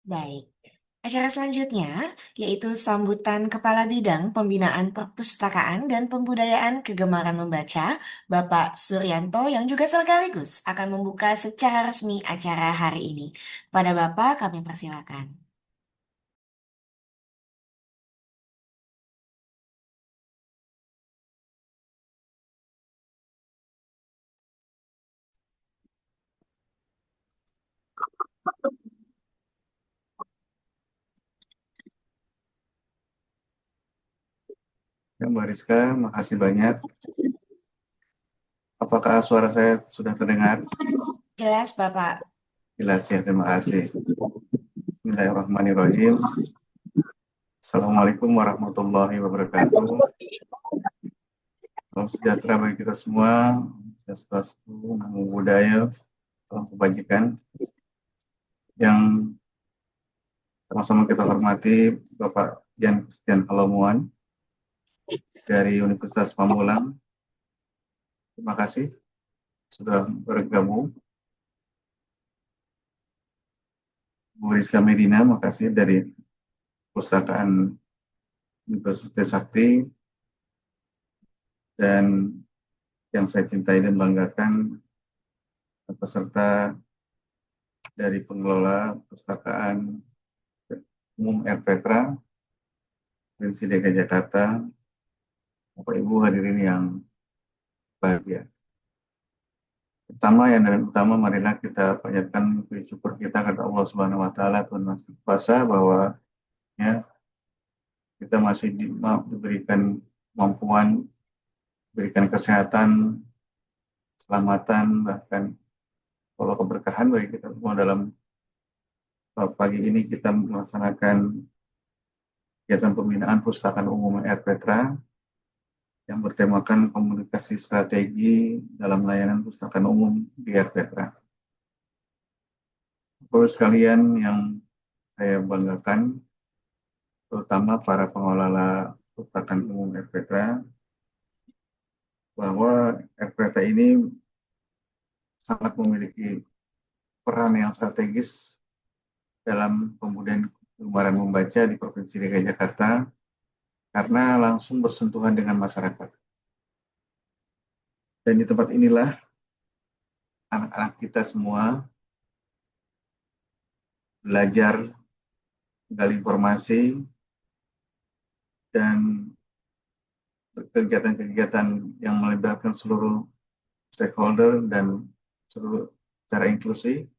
Baik. Acara selanjutnya yaitu sambutan Kepala Bidang Pembinaan Perpustakaan dan Pembudayaan Kegemaran Membaca, Bapak Suryanto yang juga sekaligus akan membuka secara resmi acara hari ini. Pada Bapak kami persilakan. Ya, Mbak Rizka, makasih banyak. Apakah suara saya sudah terdengar? Jelas Bapak. Jelas ya, terima kasih. Bismillahirrahmanirrahim. Assalamualaikum warahmatullahi wabarakatuh. Salam sejahtera bagi kita semua. Swastiastu, Namo Buddhaya, salam kebajikan. Yang sama-sama kita hormati Bapak Jan Christian Halomuan dari Universitas Pamulang. Terima kasih sudah bergabung. Bu Rizka Medina, makasih dari Pustakaan Universitas Sakti, dan yang saya cintai dan banggakan peserta dari pengelola Perpustakaan Umum R. Petra, Provinsi DKI Jakarta, Bapak Ibu hadirin yang bahagia. Pertama, yang dan utama, marilah kita panjatkan puji syukur kita kepada Allah Subhanahu Wa Taala, Tuhan Maha Kuasa, bahwa ya kita masih diberikan kemampuan, diberikan kesehatan, keselamatan, bahkan kalau keberkahan bagi kita semua dalam pagi ini kita melaksanakan kegiatan pembinaan Perpustakaan Umum R. Petra yang bertemakan komunikasi strategi dalam layanan perpustakaan umum di R. Petra. Bapak sekalian yang saya banggakan, terutama para pengelola perpustakaan umum R. Petra, bahwa R. Petra ini sangat memiliki peran yang strategis dalam pembudayaan kegemaran membaca di Provinsi DKI Jakarta karena langsung bersentuhan dengan masyarakat. Dan di tempat inilah anak-anak kita semua belajar, menggali informasi, dan kegiatan-kegiatan yang melibatkan seluruh stakeholder dan seluruh secara inklusi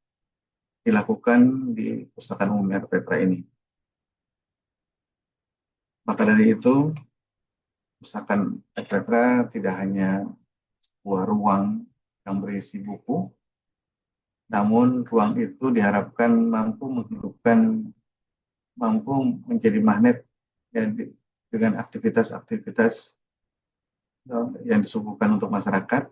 dilakukan di Perpustakaan Umum R. Petra ini. Maka dari itu, Perpustakaan R. Petra tidak hanya sebuah ruang yang berisi buku, namun ruang itu diharapkan mampu menghidupkan, mampu menjadi magnet ya, dengan aktivitas-aktivitas yang disuguhkan untuk masyarakat,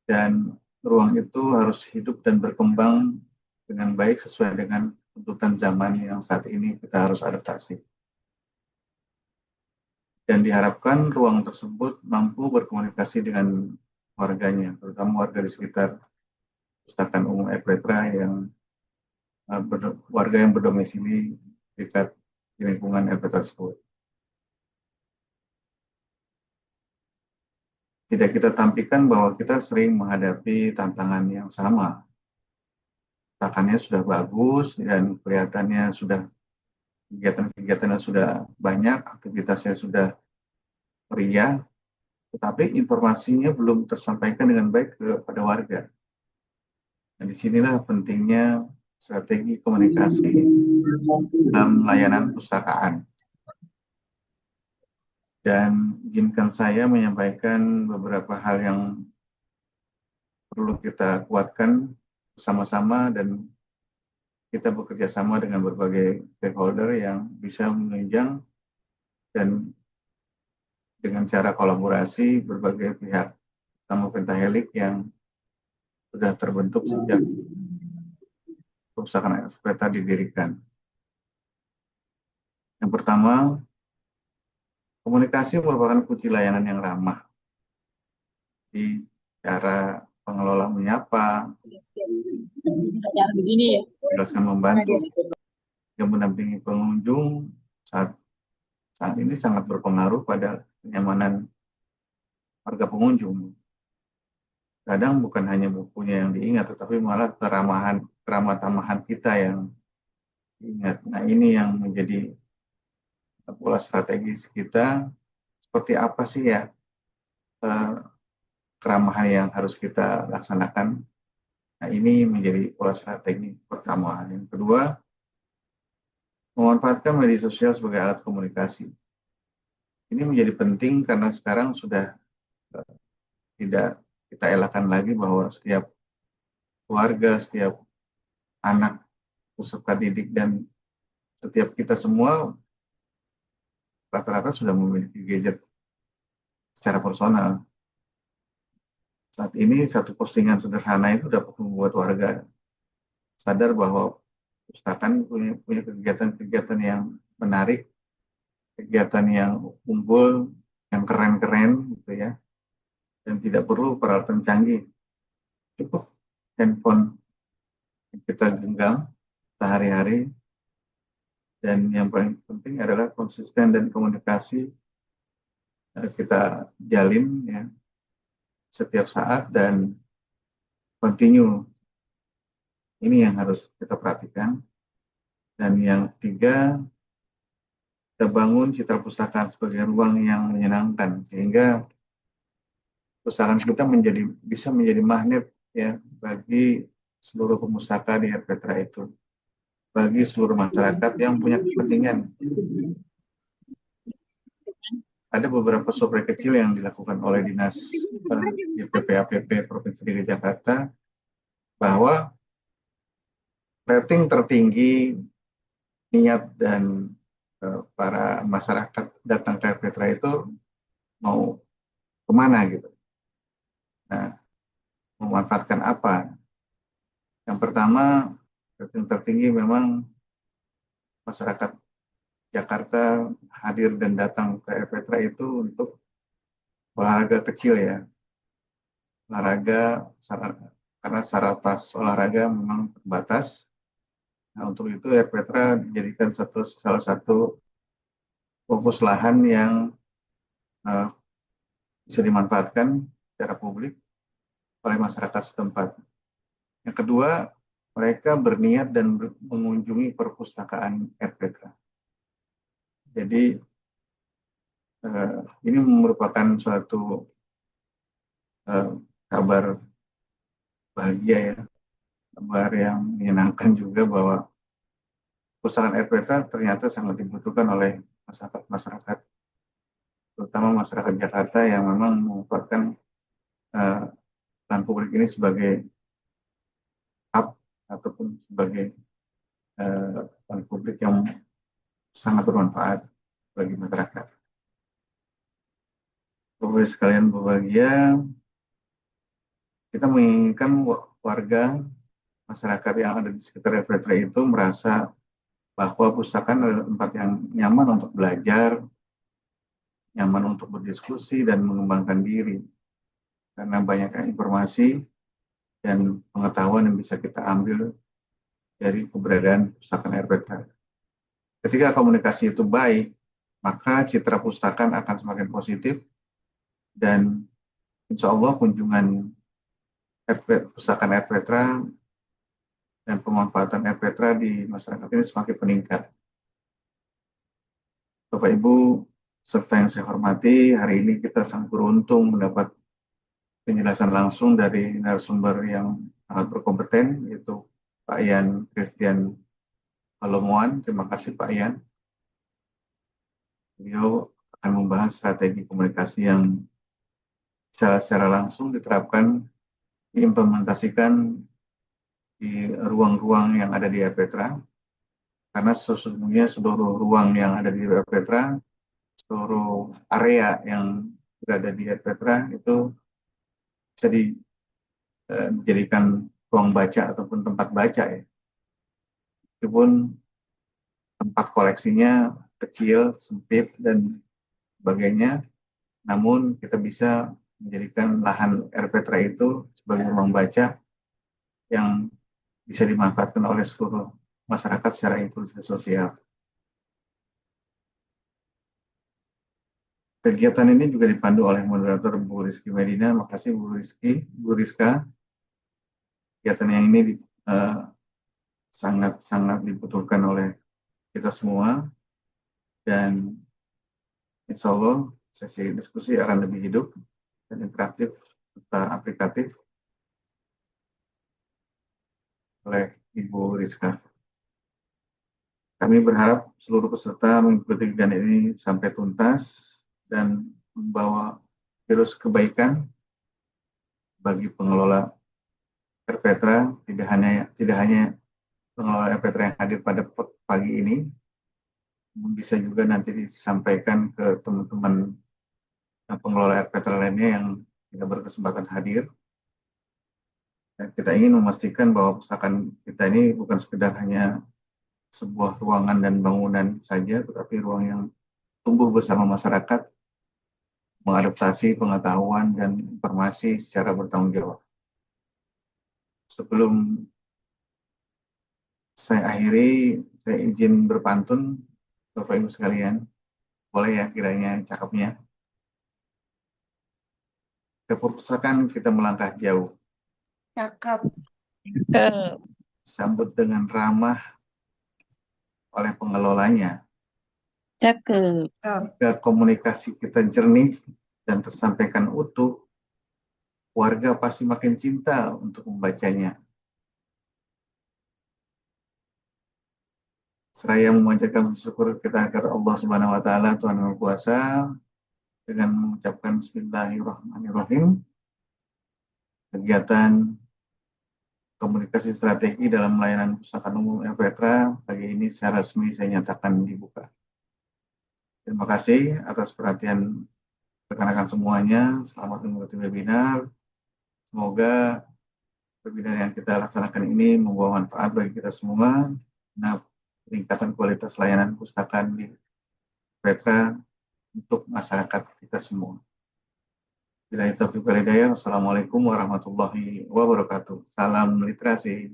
dan ruang itu harus hidup dan berkembang dengan baik sesuai dengan tuntutan zaman yang saat ini kita harus adaptasi. Dan diharapkan ruang tersebut mampu berkomunikasi dengan warganya, terutama warga di sekitar Perpustakaan Umum R. Petra yang warga yang berdomisili dekat di lingkungan R. Petra tersebut. Tidak kita tampilkan bahwa kita sering menghadapi tantangan yang sama. Perpustakaannya sudah bagus dan kelihatannya sudah kegiatan-kegiatannya sudah banyak, aktivitasnya sudah meriah, tetapi informasinya belum tersampaikan dengan baik kepada warga. Dan disinilah pentingnya strategi komunikasi dalam layanan perpustakaan. Dan izinkan saya menyampaikan beberapa hal yang perlu kita kuatkan bersama-sama, dan kita bekerja sama dengan berbagai stakeholder yang bisa menunjang dan dengan cara kolaborasi berbagai pihak, terutama pentahelik yang sudah terbentuk sejak Perpustakaan Petra didirikan. Yang pertama, komunikasi merupakan kunci layanan yang ramah. Di cara pengelola menyapa, Cara begini ya. menjelaskan, membantu, yang mendampingi pengunjung saat saat ini sangat berpengaruh pada kenyamanan warga pengunjung. Kadang bukan hanya bukunya yang diingat, tetapi malah keramah tamahan kita yang diingat. Nah, ini yang menjadi pola strategis kita. Seperti apa sih ya eh, keramahan yang harus kita laksanakan? Nah, ini menjadi pola strategi pertama. Yang kedua, memanfaatkan media sosial sebagai alat komunikasi. Ini menjadi penting karena sekarang sudah tidak kita elakkan lagi bahwa setiap keluarga, setiap anak, peserta didik, dan setiap kita semua rata-rata sudah memiliki gadget secara personal. Saat ini satu postingan sederhana itu dapat membuat warga sadar bahwa pustakaan punya kegiatan-kegiatan yang menarik, kegiatan yang unggul, yang keren-keren gitu ya, dan tidak perlu peralatan canggih. Cukup handphone yang kita genggam sehari-hari, dan yang paling penting adalah konsisten dan komunikasi kita jalin ya setiap saat dan continue. Ini yang harus kita perhatikan. Dan yang ketiga, kita bangun citra pustakaan sebagai ruang yang menyenangkan sehingga pustakaan kita bisa menjadi magnet ya bagi seluruh pemustaka di RPTRA itu, bagi seluruh masyarakat yang punya kepentingan. Ada beberapa survei kecil yang dilakukan oleh Dinas PPAPP Provinsi DKI Jakarta bahwa rating tertinggi niat dan para masyarakat datang ke RPTRA itu mau kemana gitu. Nah, memanfaatkan apa? Yang pertama, rating tertinggi memang masyarakat Jakarta hadir dan datang ke RPTRA itu untuk olahraga kecil ya, olahraga karena sarapas olahraga memang terbatas. Nah, untuk itu RPTRA dijadikan salah satu fokus lahan yang uh, bisa dimanfaatkan secara publik oleh masyarakat setempat. Yang kedua, mereka berniat dan mengunjungi perpustakaan RPTRA. Jadi ini merupakan suatu uh, kabar bahagia ya, kabar yang menyenangkan juga bahwa pustakaan RPTRA ternyata sangat dibutuhkan oleh masyarakat, terutama masyarakat Jakarta yang memang memanfaatkan uh, lahan publik ini sebagai hub ataupun sebagai lahan publik yang sangat bermanfaat bagi masyarakat. Bapak sekalian berbahagia, kita menginginkan warga masyarakat yang ada di sekitar RPTRA itu merasa bahwa pustakaan adalah tempat yang nyaman untuk belajar, nyaman untuk berdiskusi dan mengembangkan diri. Karena banyak informasi dan pengetahuan yang bisa kita ambil dari keberadaan pustakaan RPTRA. Ketika komunikasi itu baik, maka citra pustakaan akan semakin positif dan insya Allah kunjungan pustakaan RPTRA dan pemanfaatan RPTRA di masyarakat ini semakin meningkat. Bapak Ibu serta yang saya hormati, hari ini kita sangat beruntung mendapat penjelasan langsung dari narasumber yang sangat berkompeten, yaitu Pak Ian Christian Palomuan. Terima kasih Pak Ian. Beliau akan membahas strategi komunikasi yang secara langsung diterapkan, diimplementasikan di ruang-ruang yang ada di RPTRA, karena sesungguhnya seluruh ruang yang ada di RPTRA, seluruh area yang berada di RPTRA itu bisa dijadikan ruang baca ataupun tempat baca ya. Meskipun tempat koleksinya kecil, sempit, dan sebagainya, namun kita bisa menjadikan lahan RPTRA itu sebagai ruang baca yang bisa dimanfaatkan oleh seluruh masyarakat secara inklusi sosial. Kegiatan ini juga dipandu oleh moderator Bu Rizky Medina. Makasih Bu Rizky, Bu Rizka. Kegiatan yang ini sangat-sangat dibutuhkan oleh kita semua dan insya Allah sesi diskusi akan lebih hidup dan interaktif serta aplikatif oleh Ibu Rizka. Kami berharap seluruh peserta mengikuti kegiatan ini sampai tuntas dan membawa virus kebaikan bagi pengelola RPTRA, tidak hanya pengelola RPTRA yang hadir pada pagi ini, bisa juga nanti disampaikan ke teman-teman pengelola RPTRA lainnya yang tidak berkesempatan hadir. Dan kita ingin memastikan bahwa pustakaan kita ini bukan sekedar hanya sebuah ruangan dan bangunan saja, tetapi ruang yang tumbuh bersama masyarakat, mengadaptasi pengetahuan dan informasi secara bertanggung jawab. Sebelum saya akhiri, saya izin berpantun, Bapak Ibu sekalian. Boleh ya kiranya cakapnya. Ke perpustakaan kita melangkah jauh, Cakep. Ke sambut dengan ramah oleh pengelolanya. cakep. Cakep. Jika komunikasi kita jernih dan tersampaikan utuh, warga pasti makin cinta untuk membacanya. Seraya memanjatkan syukur kita kepada Allah Subhanahu wa taala, Tuhan Yang Maha Kuasa, dengan mengucapkan bismillahirrahmanirrahim. Kegiatan komunikasi strategi dalam layanan Pustakaan Umum RPTRA pagi ini secara resmi saya nyatakan dibuka. Terima kasih atas perhatian rekan-rekan semuanya. Selamat mengikuti webinar. Semoga webinar yang kita laksanakan ini membawa manfaat bagi kita semua. Nah, peningkatan kualitas layanan pustakaan di RPTRA untuk masyarakat kita semua. Bila itu hidayah, Wassalamualaikum warahmatullahi wabarakatuh. Salam literasi.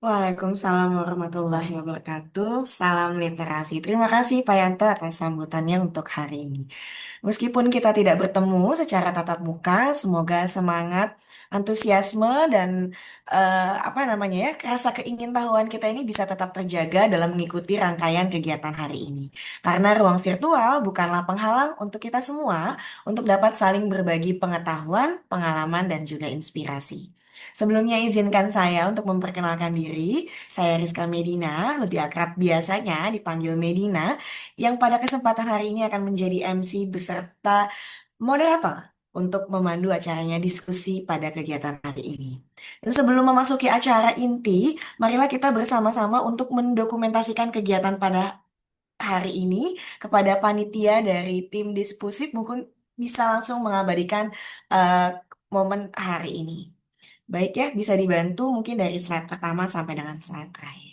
Waalaikumsalam warahmatullahi wabarakatuh. Salam literasi. Terima kasih Pak Yanto atas sambutannya untuk hari ini. Meskipun kita tidak bertemu secara tatap muka, semoga semangat, antusiasme dan apa namanya ya, rasa keingintahuan kita ini bisa tetap terjaga dalam mengikuti rangkaian kegiatan hari ini. Karena ruang virtual bukanlah penghalang untuk kita semua untuk dapat saling berbagi pengetahuan, pengalaman dan juga inspirasi. Sebelumnya izinkan saya untuk memperkenalkan diri. Saya Rizka Medina, lebih akrab biasanya dipanggil Medina, yang pada kesempatan hari ini akan menjadi MC beserta moderator untuk memandu acaranya diskusi pada kegiatan hari ini. Dan sebelum memasuki acara inti, marilah kita bersama-sama untuk mendokumentasikan kegiatan pada hari ini kepada panitia dari tim diskusi mungkin bisa langsung mengabadikan eh, momen hari ini. Baik ya, bisa dibantu mungkin dari slide pertama sampai dengan slide terakhir.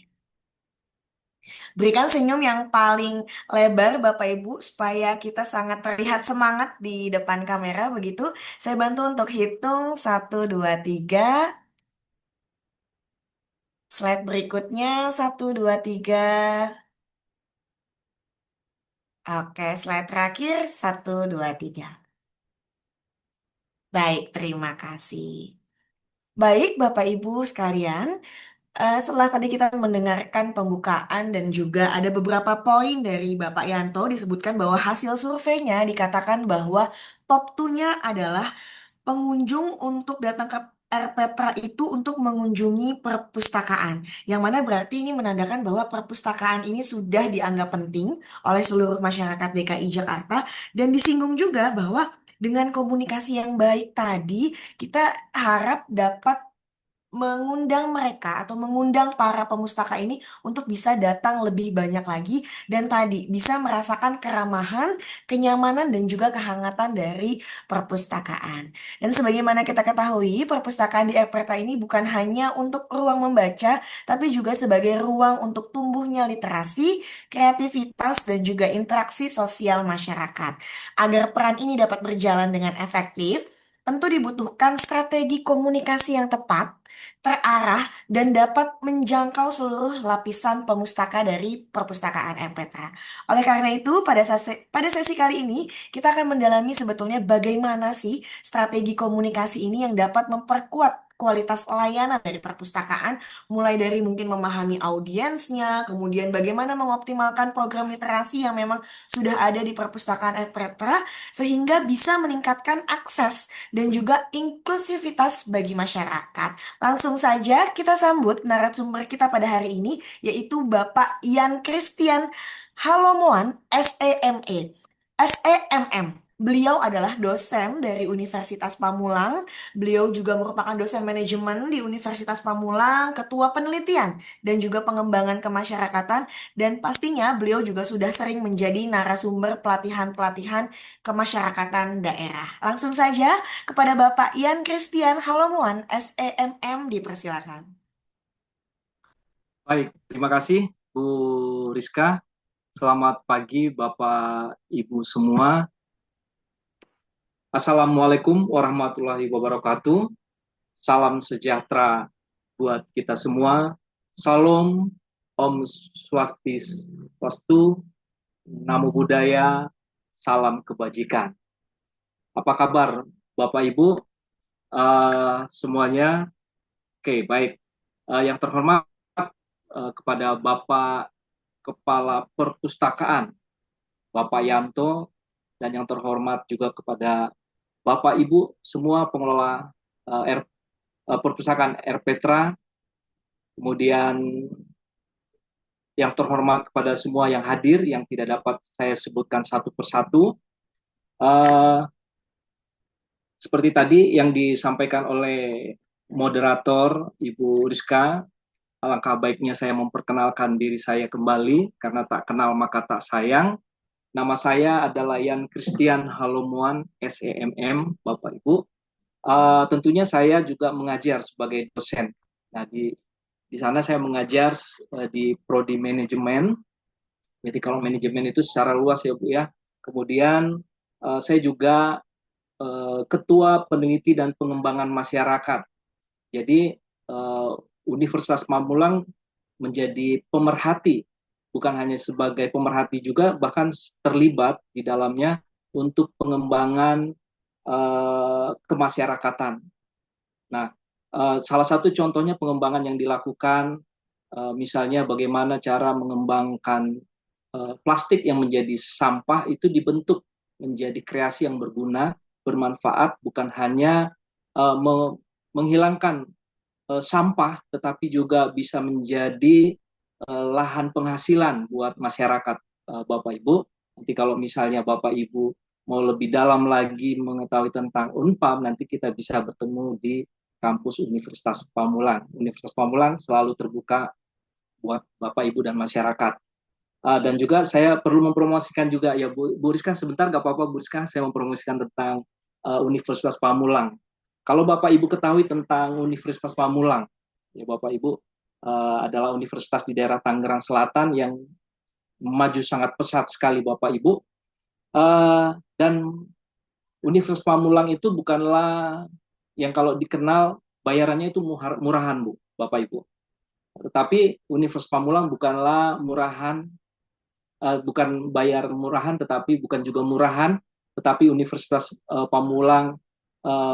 Berikan senyum yang paling lebar Bapak Ibu supaya kita sangat terlihat semangat di depan kamera begitu. Saya bantu untuk hitung 1, 2, 3. Slide berikutnya 1, 2, 3. Oke, slide terakhir 1, 2, 3. Baik, terima kasih. Baik, Bapak Ibu sekalian. Setelah tadi kita mendengarkan pembukaan dan juga ada beberapa poin dari Bapak Yanto disebutkan bahwa hasil surveinya dikatakan bahwa top 2-nya adalah pengunjung untuk datang ke RPTRA itu untuk mengunjungi perpustakaan. Yang mana berarti ini menandakan bahwa perpustakaan ini sudah dianggap penting oleh seluruh masyarakat DKI Jakarta dan disinggung juga bahwa dengan komunikasi yang baik tadi kita harap dapat mengundang mereka atau mengundang para pemustaka ini untuk bisa datang lebih banyak lagi dan tadi bisa merasakan keramahan, kenyamanan dan juga kehangatan dari perpustakaan. Dan sebagaimana kita ketahui, perpustakaan di Erperta ini bukan hanya untuk ruang membaca, tapi juga sebagai ruang untuk tumbuhnya literasi, kreativitas dan juga interaksi sosial masyarakat. Agar peran ini dapat berjalan dengan efektif, tentu dibutuhkan strategi komunikasi yang tepat terarah, dan dapat menjangkau seluruh lapisan pemustaka dari perpustakaan RPTA. Oleh karena itu, pada sesi kali ini, kita akan mendalami sebetulnya bagaimana sih strategi komunikasi ini yang dapat memperkuat kualitas layanan dari perpustakaan, mulai dari mungkin memahami audiensnya, kemudian bagaimana mengoptimalkan program literasi yang memang sudah ada di perpustakaan RPTA, sehingga bisa meningkatkan akses dan juga inklusivitas bagi masyarakat. Langsung saja kita sambut narasumber kita pada hari ini, yaitu Bapak Ian Christian Halomoan, SEME. SEMM. Beliau adalah dosen dari Universitas Pamulang. Beliau juga merupakan dosen manajemen di Universitas Pamulang, ketua penelitian dan juga pengembangan kemasyarakatan. Dan pastinya beliau juga sudah sering menjadi narasumber pelatihan-pelatihan kemasyarakatan daerah. Langsung saja kepada Bapak Ian Christian Halomuan, SEMM, dipersilakan. Baik, terima kasih Bu Rizka. Selamat pagi Bapak Ibu semua. Assalamualaikum warahmatullahi wabarakatuh. Salam sejahtera buat kita semua. Salam, Om Swastiastu, Namo Buddhaya, salam kebajikan. Apa kabar Bapak Ibu semuanya? Oke, baik. Yang terhormat kepada Bapak Kepala Perpustakaan, Bapak Yanto, dan yang terhormat juga kepada Bapak Ibu semua pengelola perpustakaan RPTRA, kemudian yang terhormat kepada semua yang hadir yang tidak dapat saya sebutkan satu persatu. Seperti tadi yang disampaikan oleh moderator Ibu Rizka, alangkah baiknya saya memperkenalkan diri saya kembali, karena tak kenal maka tak sayang. Nama saya adalah Ian Christian Halomuan, SEMM, Bapak Ibu. Tentunya saya juga mengajar sebagai dosen. Nah, di sana saya mengajar di prodi manajemen. Jadi kalau manajemen itu secara luas ya Bu ya. Kemudian saya juga ketua peneliti dan pengembangan masyarakat. Jadi Universitas Pamulang menjadi pemerhati, bukan hanya sebagai pemerhati juga, bahkan terlibat di dalamnya untuk pengembangan kemasyarakatan. Nah, salah satu contohnya pengembangan yang dilakukan, misalnya bagaimana cara mengembangkan plastik yang menjadi sampah itu dibentuk menjadi kreasi yang berguna, bermanfaat, bukan hanya menghilangkan sampah, tetapi juga bisa menjadi lahan penghasilan buat masyarakat, Bapak Ibu. Nanti kalau misalnya Bapak Ibu mau lebih dalam lagi mengetahui tentang Unpam, nanti kita bisa bertemu di kampus Universitas Pamulang. Universitas Pamulang selalu terbuka buat Bapak Ibu dan masyarakat. Dan juga saya perlu mempromosikan juga ya Bu Rizka, sebentar nggak apa-apa Bu Rizka, saya mempromosikan tentang Universitas Pamulang. Kalau Bapak Ibu ketahui tentang Universitas Pamulang, ya Bapak Ibu, adalah universitas di daerah Tangerang Selatan yang maju sangat pesat sekali Bapak Ibu. Dan Universitas Pamulang itu bukanlah yang kalau dikenal bayarannya itu murahan Bu, Bapak Ibu. Tetapi Universitas Pamulang bukanlah murahan, bukan bayar murahan, tetapi bukan juga murahan, tetapi Universitas Pamulang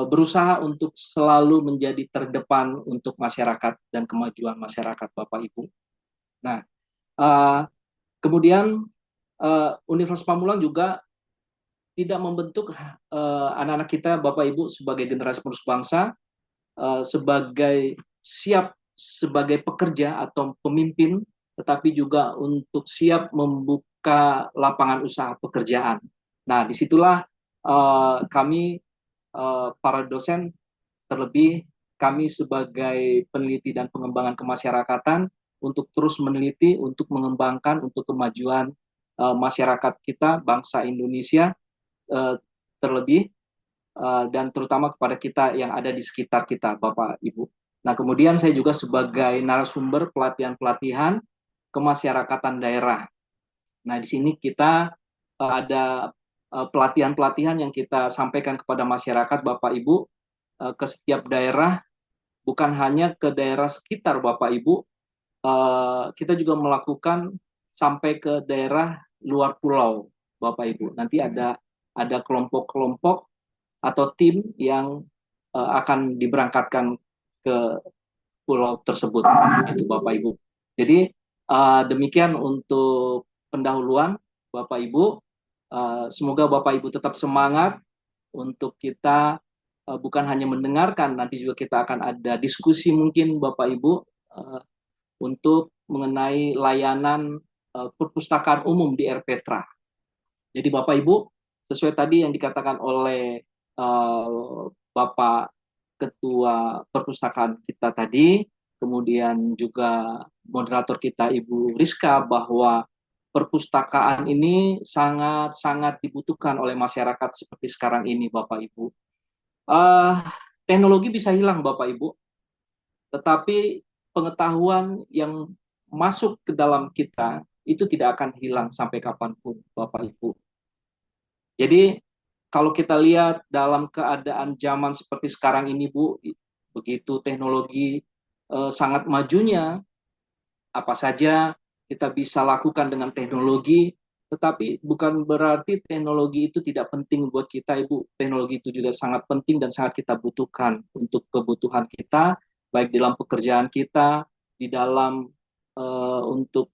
berusaha untuk selalu menjadi terdepan untuk masyarakat dan kemajuan masyarakat Bapak Ibu. Nah, kemudian Universitas Pamulang juga tidak membentuk anak-anak kita Bapak Ibu sebagai generasi penerus bangsa, sebagai siap sebagai pekerja atau pemimpin, tetapi juga untuk siap membuka lapangan usaha pekerjaan. Nah, disitulah kami para dosen, terlebih kami sebagai peneliti dan pengembangan kemasyarakatan, untuk terus meneliti, untuk mengembangkan, untuk kemajuan masyarakat kita, bangsa Indonesia, terlebih dan terutama kepada kita yang ada di sekitar kita, Bapak Ibu. Nah, kemudian saya juga sebagai narasumber pelatihan-pelatihan kemasyarakatan daerah. Nah, di sini kita ada pelatihan-pelatihan yang kita sampaikan kepada masyarakat, Bapak Ibu, ke setiap daerah bukan hanya ke daerah sekitar Bapak Ibu, kita juga melakukan sampai ke daerah luar pulau Bapak Ibu. Nanti ada kelompok-kelompok atau tim yang akan diberangkatkan ke pulau tersebut itu Bapak Ibu. Jadi demikian untuk pendahuluan Bapak Ibu. Semoga Bapak Ibu tetap semangat untuk kita bukan hanya mendengarkan, nanti juga kita akan ada diskusi mungkin Bapak Ibu untuk mengenai layanan perpustakaan umum di RPetra. Jadi Bapak Ibu, sesuai tadi yang dikatakan oleh Bapak Ketua Perpustakaan kita tadi, kemudian juga moderator kita Ibu Rizka, bahwa perpustakaan ini sangat-sangat dibutuhkan oleh masyarakat seperti sekarang ini Bapak Ibu. Teknologi bisa hilang Bapak Ibu, tetapi pengetahuan yang masuk ke dalam kita itu tidak akan hilang sampai kapanpun Bapak Ibu. Jadi kalau kita lihat dalam keadaan zaman seperti sekarang ini Bu, begitu teknologi sangat majunya, apa saja kita bisa lakukan dengan teknologi, tetapi bukan berarti teknologi itu tidak penting buat kita Ibu. Teknologi itu juga sangat penting dan sangat kita butuhkan untuk kebutuhan kita, baik dalam pekerjaan kita, di dalam untuk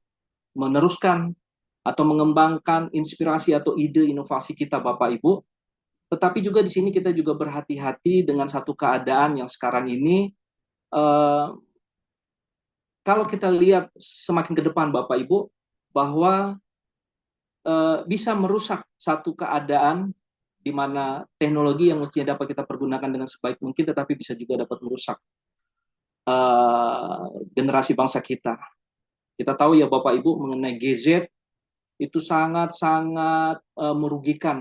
meneruskan atau mengembangkan inspirasi atau ide inovasi kita Bapak Ibu. Tetapi juga di sini kita juga berhati-hati dengan satu keadaan yang sekarang ini, kalau kita lihat semakin ke depan Bapak Ibu, bahwa bisa merusak satu keadaan di mana teknologi yang mestinya dapat kita pergunakan dengan sebaik mungkin, tetapi bisa juga dapat merusak generasi bangsa kita. Kita tahu ya Bapak Ibu mengenai GZ, itu sangat-sangat merugikan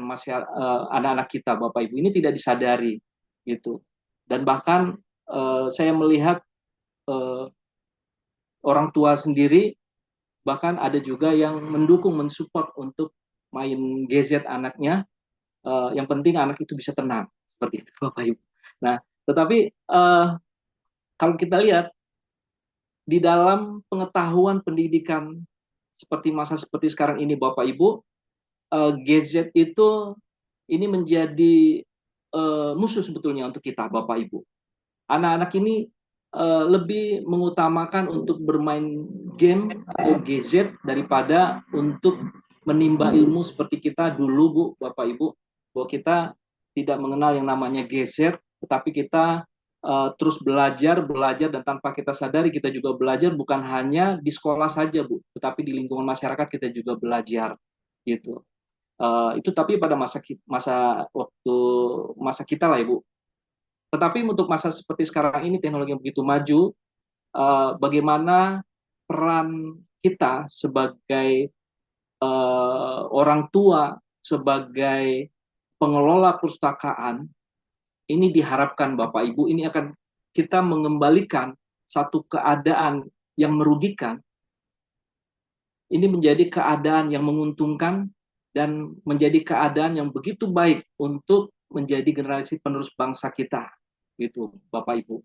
anak-anak kita Bapak Ibu. Ini tidak disadari gitu. Dan bahkan saya melihat orang tua sendiri bahkan ada juga yang mendukung, mensupport untuk main gadget anaknya. Yang penting anak itu bisa tenang, seperti itu Bapak Ibu. Nah, tetapi kalau kita lihat di dalam pengetahuan pendidikan seperti masa seperti sekarang ini Bapak Ibu, gadget itu ini menjadi musuh sebetulnya untuk kita Bapak Ibu. Anak-anak ini lebih mengutamakan untuk bermain game atau gadget daripada untuk menimba ilmu seperti kita dulu Bu, Bapak Ibu, bahwa kita tidak mengenal yang namanya gadget, tetapi kita terus belajar dan tanpa kita sadari kita juga belajar bukan hanya di sekolah saja Bu, tetapi di lingkungan masyarakat kita juga belajar gitu. Itu tapi pada masa kita lah Ibu. Tetapi untuk masa seperti sekarang ini teknologi yang begitu maju, bagaimana peran kita sebagai orang tua, sebagai pengelola perpustakaan, ini diharapkan Bapak Ibu, ini akan kita mengembalikan satu keadaan yang merugikan, ini menjadi keadaan yang menguntungkan dan menjadi keadaan yang begitu baik untuk menjadi generasi penerus bangsa kita, gitu Bapak Ibu.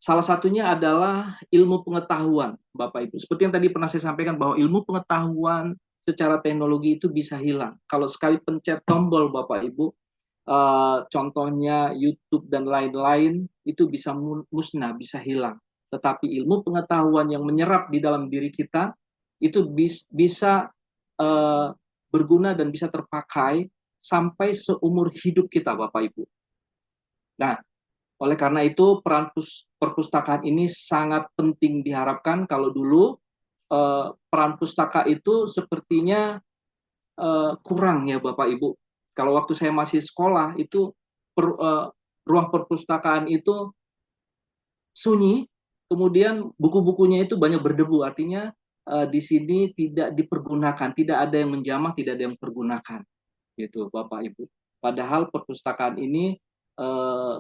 Salah satunya adalah ilmu pengetahuan Bapak Ibu. Seperti yang tadi pernah saya sampaikan bahwa ilmu pengetahuan secara teknologi itu bisa hilang. Kalau sekali pencet tombol Bapak Ibu, contohnya YouTube dan lain-lain, itu bisa musnah, bisa hilang. Tetapi ilmu pengetahuan yang menyerap di dalam diri kita, itu bisa berguna dan bisa terpakai sampai seumur hidup kita Bapak Ibu. Nah, oleh karena itu peran perpustakaan ini sangat penting diharapkan. Kalau dulu peran pustaka itu sepertinya kurang ya Bapak Ibu. Kalau waktu saya masih sekolah itu ruang perpustakaan itu sunyi, kemudian buku-bukunya itu banyak berdebu, artinya di sini tidak dipergunakan, tidak ada yang menjamah, tidak ada yang pergunakan, gitu Bapak Ibu. Padahal perpustakaan ini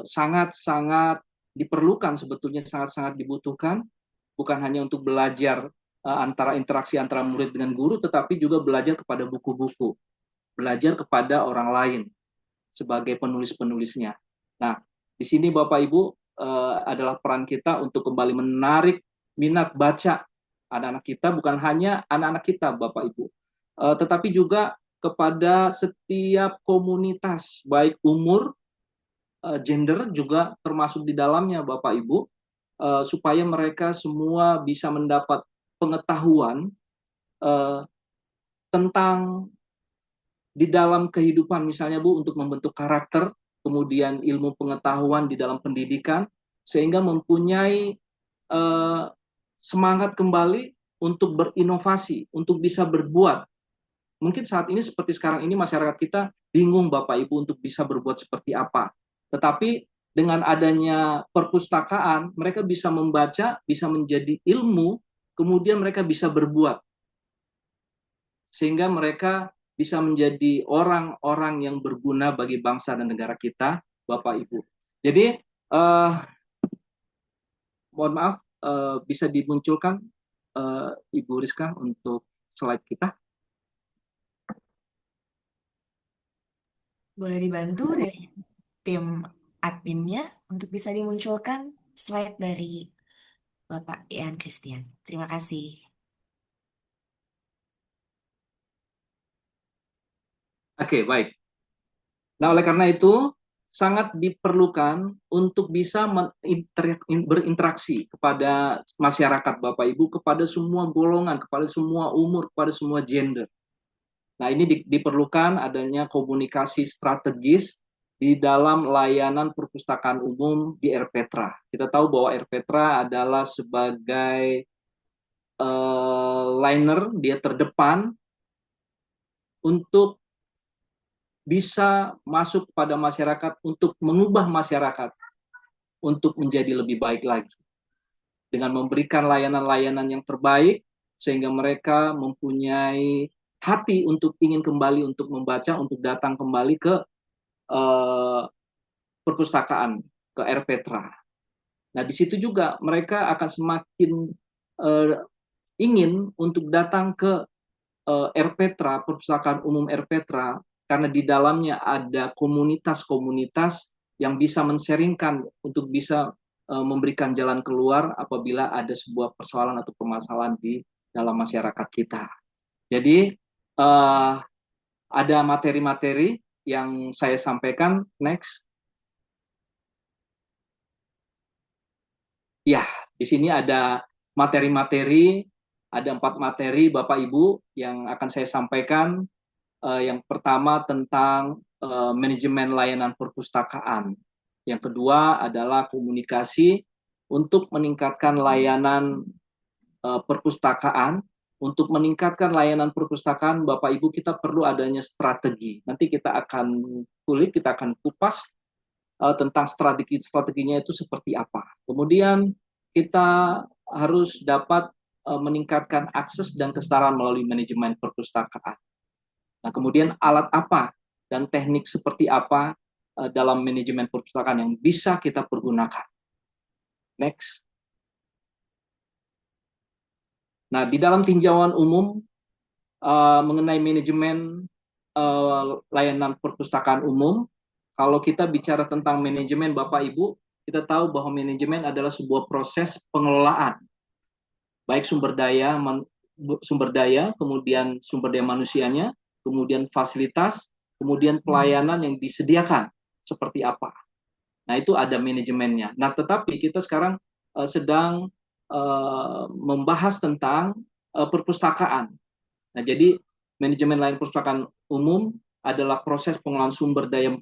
sangat-sangat diperlukan sebetulnya, sangat-sangat dibutuhkan, bukan hanya untuk belajar antara interaksi antara murid dengan guru, tetapi juga belajar kepada buku-buku, belajar kepada orang lain sebagai penulis-penulisnya. Nah, Di sini Bapak Ibu adalah peran kita untuk kembali menarik minat baca anak-anak kita, bukan hanya anak-anak kita Bapak Ibu, tetapi juga kepada setiap komunitas, baik umur, gender juga termasuk di dalamnya Bapak Ibu, supaya mereka semua bisa mendapat pengetahuan tentang di dalam kehidupan, misalnya Bu, untuk membentuk karakter, kemudian ilmu pengetahuan di dalam pendidikan, sehingga mempunyai eh, semangat kembali untuk berinovasi, untuk bisa berbuat. Mungkin saat ini seperti sekarang ini masyarakat kita bingung Bapak Ibu untuk bisa berbuat seperti apa. Tetapi dengan adanya perpustakaan, mereka bisa membaca, bisa menjadi ilmu, kemudian mereka bisa berbuat. Sehingga mereka bisa menjadi orang-orang yang berguna bagi bangsa dan negara kita, Bapak Ibu. Jadi, mohon maaf, bisa dimunculkan Ibu Rizka untuk slide kita. Boleh dibantu dari tim adminnya untuk bisa dimunculkan slide dari Bapak Ian Christian. Terima kasih. Oke, baik. Nah, oleh karena itu, sangat diperlukan untuk bisa berinteraksi kepada masyarakat Bapak Ibu, kepada semua golongan, kepada semua umur, kepada semua gender. Nah, ini diperlukan adanya komunikasi strategis di dalam layanan perpustakaan umum di RPetra. Kita tahu bahwa RPetra adalah sebagai liner, dia terdepan untuk bisa masuk pada masyarakat, untuk mengubah masyarakat untuk menjadi lebih baik lagi. Dengan memberikan layanan-layanan yang terbaik, sehingga mereka mempunyai hati untuk ingin kembali untuk membaca, untuk datang kembali ke perpustakaan, ke RPetra. Nah, di situ juga mereka akan semakin ingin untuk datang ke RPetra, perpustakaan umum RPetra, karena di dalamnya ada komunitas-komunitas yang bisa men-sharingkan untuk bisa memberikan jalan keluar apabila ada sebuah persoalan atau permasalahan di dalam masyarakat kita. Jadi ada materi-materi yang saya sampaikan. Next. Ya, di sini ada materi-materi, ada 4 materi Bapak Ibu yang akan saya sampaikan. Yang pertama tentang manajemen layanan perpustakaan. Yang kedua adalah komunikasi untuk meningkatkan layanan perpustakaan. Untuk meningkatkan layanan perpustakaan, Bapak Ibu, kita perlu adanya strategi. Nanti kita akan kulik, kita akan kupas tentang strateginya itu seperti apa. Kemudian kita harus dapat meningkatkan akses dan kesetaraan melalui manajemen perpustakaan. Nah, kemudian alat apa dan teknik seperti apa dalam manajemen perpustakaan yang bisa kita pergunakan. Next. Nah, di dalam tinjauan umum mengenai manajemen layanan perpustakaan umum, kalau kita bicara tentang manajemen Bapak Ibu, kita tahu bahwa manajemen adalah sebuah proses pengelolaan, baik sumber daya, kemudian sumber daya manusianya, kemudian fasilitas, kemudian pelayanan yang disediakan seperti apa. Nah, itu ada manajemennya. Nah, tetapi kita sekarang sedang membahas tentang perpustakaan. Nah, jadi manajemen layanan perpustakaan umum adalah proses pengelolaan sumber daya,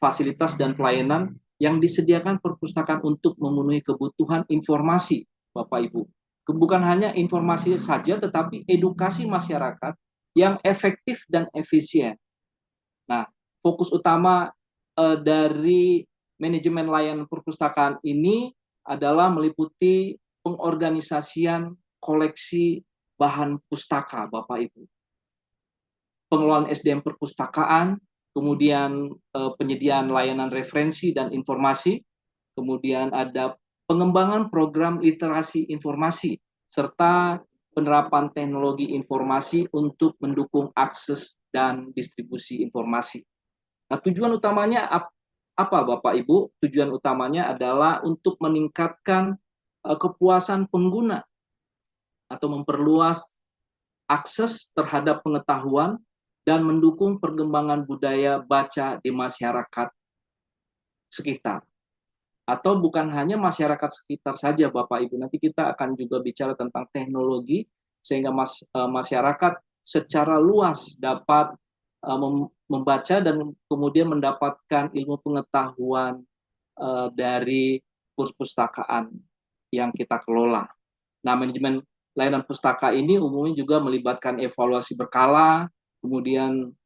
fasilitas, dan pelayanan yang disediakan perpustakaan untuk memenuhi kebutuhan informasi, Bapak Ibu. Bukan hanya informasi saja, tetapi edukasi masyarakat yang efektif dan efisien. Nah, fokus utama dari manajemen layanan perpustakaan ini adalah meliputi pengorganisasian koleksi bahan pustaka, Bapak Ibu. Pengelolaan SDM perpustakaan, kemudian penyediaan layanan referensi dan informasi, kemudian ada pengembangan program literasi informasi, serta penerapan teknologi informasi untuk mendukung akses dan distribusi informasi. Nah, tujuan utamanya apa Bapak Ibu? Tujuan utamanya adalah untuk meningkatkan kepuasan pengguna atau memperluas akses terhadap pengetahuan dan mendukung perkembangan budaya baca di masyarakat sekitar. Atau bukan hanya masyarakat sekitar saja Bapak Ibu, nanti kita akan juga bicara tentang teknologi sehingga masyarakat secara luas dapat membaca dan kemudian mendapatkan ilmu pengetahuan dari perpustakaan yang kita kelola. Nah, manajemen layanan pustaka ini umumnya juga melibatkan evaluasi berkala, kemudian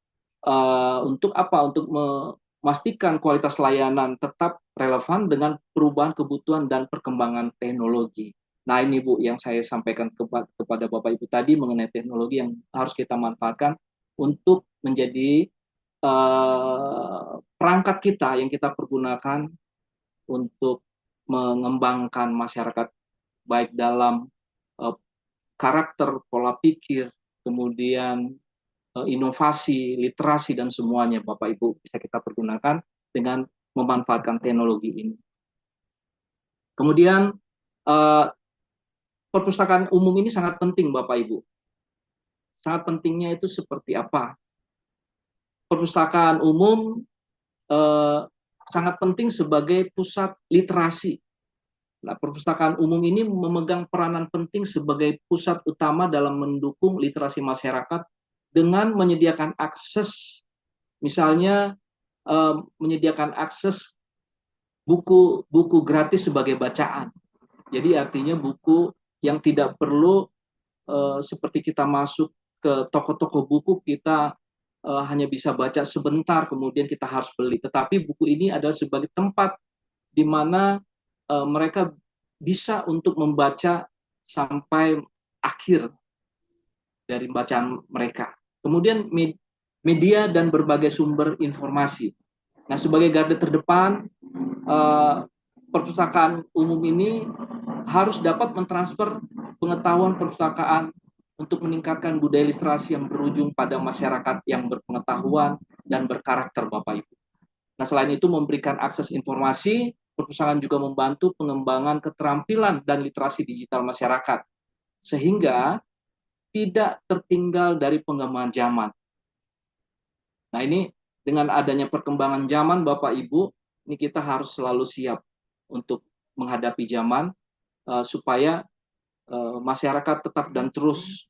untuk apa? Untuk memastikan kualitas layanan tetap relevan dengan perubahan kebutuhan dan perkembangan teknologi. Nah, ini Bu yang saya sampaikan kepada Bapak Ibu tadi mengenai teknologi yang harus kita manfaatkan untuk menjadi perangkat kita yang kita pergunakan untuk mengembangkan masyarakat baik dalam karakter, pola pikir, kemudian inovasi, literasi, dan semuanya Bapak Ibu bisa kita pergunakan dengan memanfaatkan teknologi ini. Kemudian perpustakaan umum ini sangat penting Bapak Ibu. Sangat pentingnya itu seperti apa? Perpustakaan umum sangat penting sebagai pusat literasi. Nah, perpustakaan umum ini memegang peranan penting sebagai pusat utama dalam mendukung literasi masyarakat dengan menyediakan akses, misalnya menyediakan akses buku gratis sebagai bacaan. Jadi artinya buku yang tidak perlu seperti kita masuk ke toko-toko buku, kita hanya bisa baca sebentar, kemudian kita harus beli. Tetapi buku ini adalah sebagai tempat di mana mereka bisa untuk membaca sampai akhir dari bacaan mereka. Kemudian media dan berbagai sumber informasi. Nah, sebagai garda terdepan, perpustakaan umum ini harus dapat mentransfer pengetahuan perpustakaan untuk meningkatkan budaya literasi yang berujung pada masyarakat yang berpengetahuan dan berkarakter Bapak Ibu. Nah, selain itu memberikan akses informasi, perpustakaan juga membantu pengembangan keterampilan dan literasi digital masyarakat, sehingga tidak tertinggal dari perkembangan zaman. Nah, ini dengan adanya perkembangan zaman Bapak Ibu, ini kita harus selalu siap untuk menghadapi zaman supaya masyarakat tetap dan terus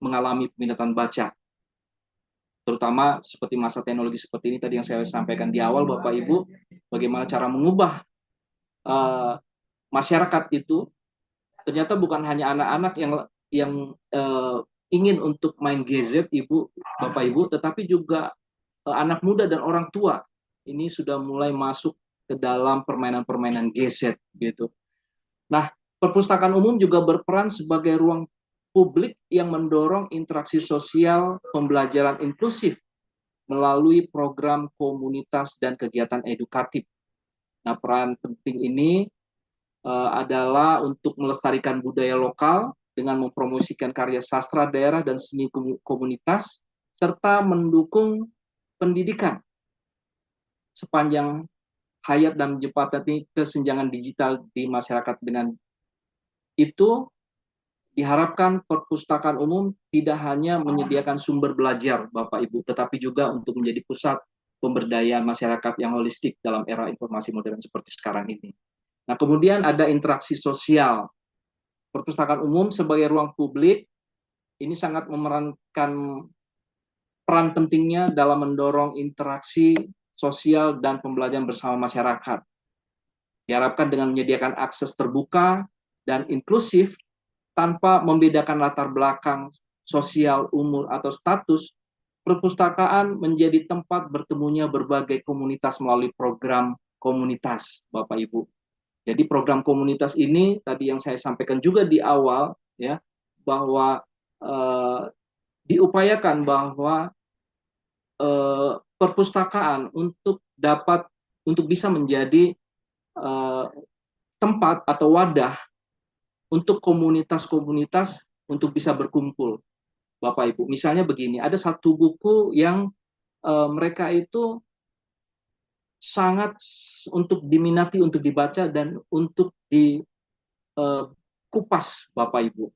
mengalami peminatan baca. Terutama seperti masa teknologi seperti ini tadi yang saya sampaikan di awal Bapak Ibu, bagaimana cara mengubah masyarakat itu ternyata bukan hanya anak-anak yang ingin untuk main gadget Bapak Ibu, tetapi juga anak muda dan orang tua ini sudah mulai masuk ke dalam permainan-permainan gadget gitu. Nah, perpustakaan umum juga berperan sebagai ruang publik yang mendorong interaksi sosial, pembelajaran inklusif melalui program komunitas dan kegiatan edukatif. Nah, peran penting ini adalah untuk melestarikan budaya lokal dengan mempromosikan karya sastra daerah dan seni komunitas, serta mendukung pendidikan sepanjang hayat dan menjembatani kesenjangan digital di masyarakat. Dengan itu, diharapkan perpustakaan umum tidak hanya menyediakan sumber belajar Bapak Ibu, tetapi juga untuk menjadi pusat pemberdayaan masyarakat yang holistik dalam era informasi modern seperti sekarang ini. Nah, kemudian ada interaksi sosial. Perpustakaan umum sebagai ruang publik ini sangat memerankan peran pentingnya dalam mendorong interaksi sosial dan pembelajaran bersama masyarakat. Diharapkan dengan menyediakan akses terbuka dan inklusif tanpa membedakan latar belakang sosial, umur, atau status, perpustakaan menjadi tempat bertemunya berbagai komunitas melalui program komunitas, Bapak Ibu. Jadi program komunitas ini tadi yang saya sampaikan juga di awal, ya, bahwa diupayakan bahwa perpustakaan untuk bisa menjadi tempat atau wadah untuk komunitas-komunitas untuk bisa berkumpul, Bapak Ibu. Misalnya begini, ada satu buku yang mereka itu sangat untuk diminati, untuk dibaca, dan untuk dikupas, Bapak Ibu.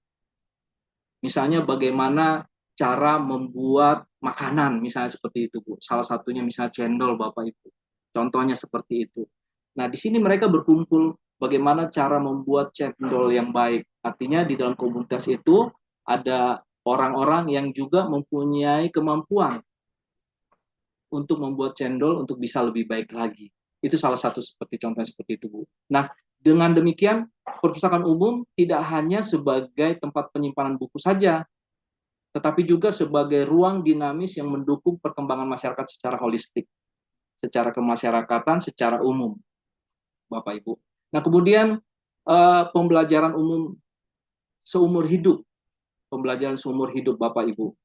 Misalnya bagaimana cara membuat makanan, misalnya seperti itu, Bu. Salah satunya misalnya cendol, Bapak Ibu. Contohnya seperti itu. Nah, di sini mereka berkumpul bagaimana cara membuat cendol yang baik. Artinya di dalam komunitas itu ada orang-orang yang juga mempunyai kemampuan untuk membuat cendol untuk bisa lebih baik lagi. Itu salah satu seperti contohnya seperti itu, Bu. Nah, dengan demikian perpustakaan umum tidak hanya sebagai tempat penyimpanan buku saja, tetapi juga sebagai ruang dinamis yang mendukung perkembangan masyarakat secara holistik, secara kemasyarakatan, secara umum, Bapak Ibu. Nah, kemudian pembelajaran umum seumur hidup, pembelajaran seumur hidup, Bapak Ibu.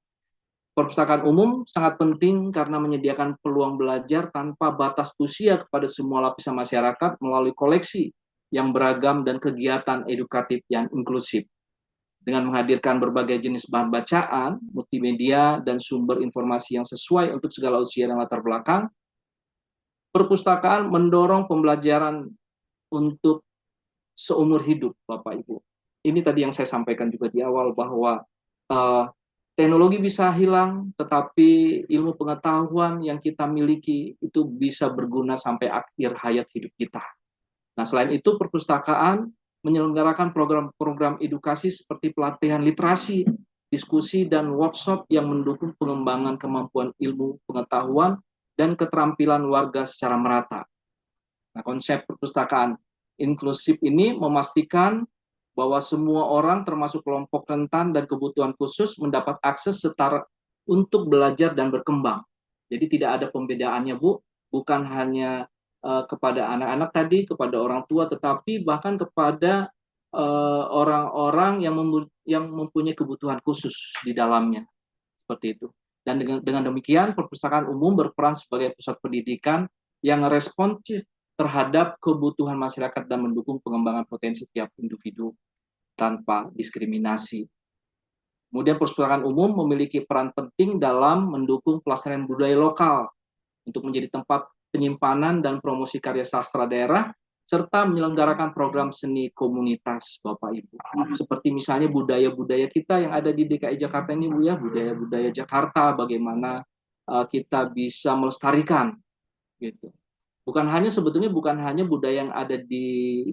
Perpustakaan umum sangat penting karena menyediakan peluang belajar tanpa batas usia kepada semua lapisan masyarakat melalui koleksi yang beragam dan kegiatan edukatif yang inklusif. Dengan menghadirkan berbagai jenis bahan bacaan, multimedia, dan sumber informasi yang sesuai untuk segala usia dan latar belakang, perpustakaan mendorong pembelajaran untuk seumur hidup, Bapak Ibu. Ini tadi yang saya sampaikan juga di awal bahwa teknologi bisa hilang, tetapi ilmu pengetahuan yang kita miliki itu bisa berguna sampai akhir hayat hidup kita. Nah, selain itu, perpustakaan menyelenggarakan program-program edukasi seperti pelatihan literasi, diskusi, dan workshop yang mendukung pengembangan kemampuan ilmu pengetahuan dan keterampilan warga secara merata. Nah, konsep perpustakaan inklusif ini memastikan bahwa semua orang termasuk kelompok rentan dan kebutuhan khusus mendapat akses setara untuk belajar dan berkembang. Jadi tidak ada pembedaannya, Bu, bukan hanya kepada anak-anak tadi, kepada orang tua, tetapi bahkan kepada orang-orang yang mempunyai kebutuhan khusus di dalamnya, seperti itu. Dan dengan demikian, perpustakaan umum berperan sebagai pusat pendidikan yang responsif terhadap kebutuhan masyarakat dan mendukung pengembangan potensi tiap individu tanpa diskriminasi. Kemudian perpustakaan umum memiliki peran penting dalam mendukung pelestarian budaya lokal untuk menjadi tempat penyimpanan dan promosi karya sastra daerah serta menyelenggarakan program seni komunitas, Bapak Ibu. Seperti misalnya budaya-budaya kita yang ada di DKI Jakarta ini, Bu, ya, budaya-budaya Jakarta, bagaimana kita bisa melestarikan gitu. Sebetulnya bukan hanya budaya yang ada di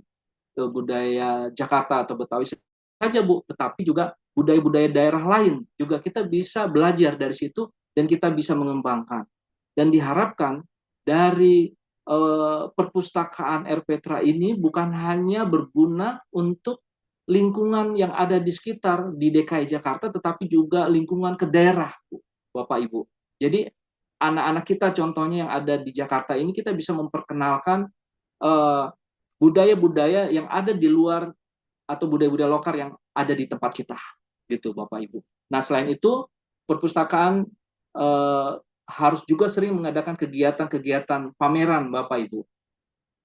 budaya Jakarta atau Betawi saja, Bu, tetapi juga budaya-budaya daerah lain juga kita bisa belajar dari situ dan kita bisa mengembangkan. Dan diharapkan dari perpustakaan Erpetra ini bukan hanya berguna untuk lingkungan yang ada di sekitar di DKI Jakarta, tetapi juga lingkungan ke daerah, Bapak Ibu. Jadi anak-anak kita contohnya yang ada di Jakarta ini kita bisa memperkenalkan budaya-budaya yang ada di luar atau budaya-budaya lokal yang ada di tempat kita, gitu, Bapak Ibu. Nah, selain itu perpustakaan harus juga sering mengadakan kegiatan-kegiatan pameran, Bapak Ibu,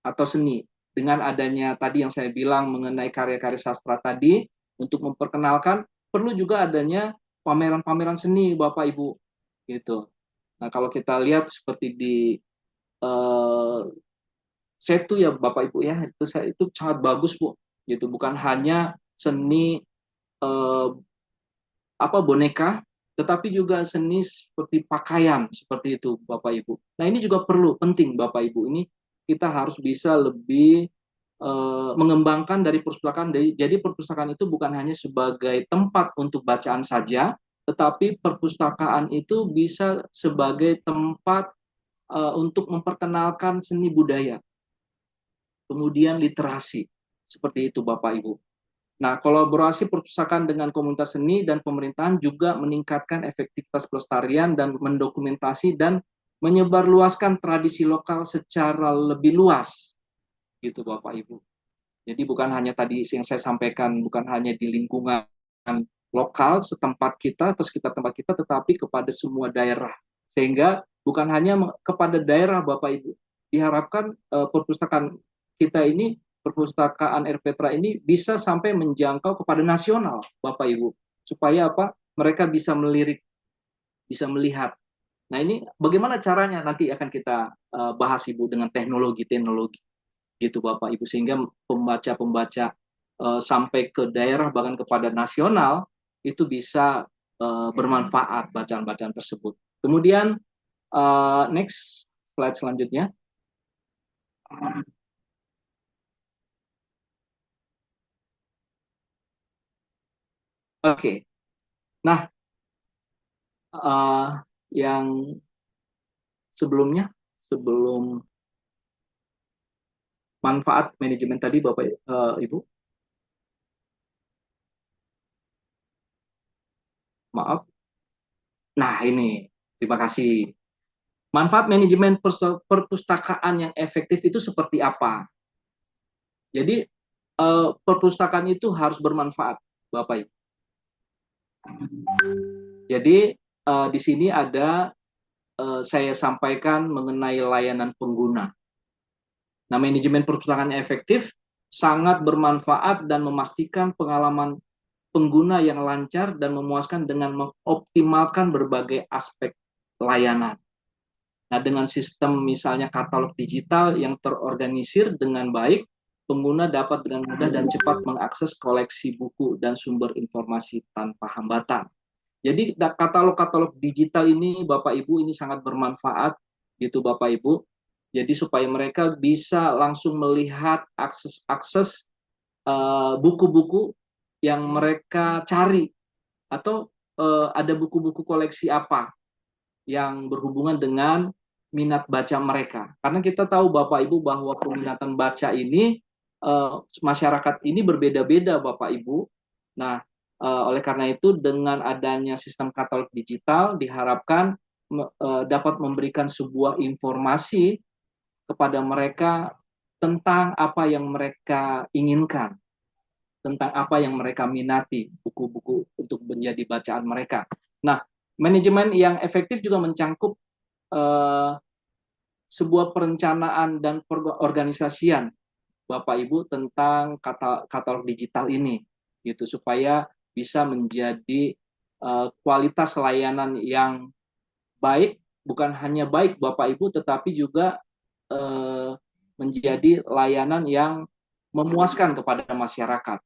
atau seni. Dengan adanya tadi yang saya bilang mengenai karya-karya sastra tadi, untuk memperkenalkan perlu juga adanya pameran-pameran seni, Bapak Ibu, gitu. Nah, kalau kita lihat seperti di Setu ya Bapak Ibu ya, itu sangat bagus, Bu. Gitu, bukan hanya seni boneka, tetapi juga seni seperti pakaian seperti itu, Bapak Ibu. Nah, ini juga penting, Bapak Ibu. Ini kita harus bisa lebih mengembangkan dari perpustakaan. Jadi perpustakaan itu bukan hanya sebagai tempat untuk bacaan saja, tetapi perpustakaan itu bisa sebagai tempat untuk memperkenalkan seni budaya, kemudian literasi, seperti itu, Bapak Ibu. Nah, kolaborasi perpustakaan dengan komunitas seni dan pemerintahan juga meningkatkan efektivitas pelestarian dan mendokumentasi dan menyebarluaskan tradisi lokal secara lebih luas, gitu, Bapak Ibu. Jadi bukan hanya tadi yang saya sampaikan, bukan hanya di lingkungan lokal setempat kita atau sekitar tempat kita, tetapi kepada semua daerah. Sehingga bukan hanya kepada daerah, Bapak Ibu. Diharapkan perpustakaan kita ini, perpustakaan Erpetra ini bisa sampai menjangkau kepada nasional, Bapak Ibu. Supaya apa? Mereka bisa melirik, bisa melihat Nah, ini bagaimana caranya nanti akan kita bahas Ibu dengan teknologi-teknologi gitu Bapak Ibu, sehingga pembaca-pembaca sampai ke daerah bahkan kepada nasional itu bisa bermanfaat bacaan-bacaan tersebut. Kemudian next slide selanjutnya. Oke. Nah, yang sebelumnya, sebelum manfaat manajemen tadi Bapak Ibu, maaf. Nah, ini terima kasih. Manfaat manajemen perpustakaan yang efektif itu seperti apa? Jadi perpustakaan itu harus bermanfaat, Bapak Ibu. Jadi di sini ada saya sampaikan mengenai layanan pengguna. Nah, manajemen perpustakaan yang efektif sangat bermanfaat dan memastikan pengalaman pengguna yang lancar dan memuaskan dengan mengoptimalkan berbagai aspek layanan. Nah, dengan sistem misalnya katalog digital yang terorganisir dengan baik, pengguna dapat dengan mudah dan cepat mengakses koleksi buku dan sumber informasi tanpa hambatan. Jadi katalog-katalog digital ini Bapak Ibu ini sangat bermanfaat gitu Bapak Ibu. Jadi supaya mereka bisa langsung melihat akses buku-buku yang mereka cari, atau ada buku-buku koleksi apa yang berhubungan dengan minat baca mereka. Karena kita tahu Bapak Ibu bahwa peminatan baca ini masyarakat ini berbeda-beda Bapak Ibu. Nah, oleh karena itu dengan adanya sistem katalog digital diharapkan dapat memberikan sebuah informasi kepada mereka tentang apa yang mereka inginkan, tentang apa yang mereka minati, buku-buku untuk menjadi bacaan mereka. Nah, manajemen yang efektif juga mencangkup sebuah perencanaan dan organisasian Bapak Ibu tentang katalog digital ini, gitu, supaya bisa menjadi kualitas layanan yang baik, bukan hanya baik Bapak Ibu, tetapi juga menjadi layanan yang memuaskan kepada masyarakat.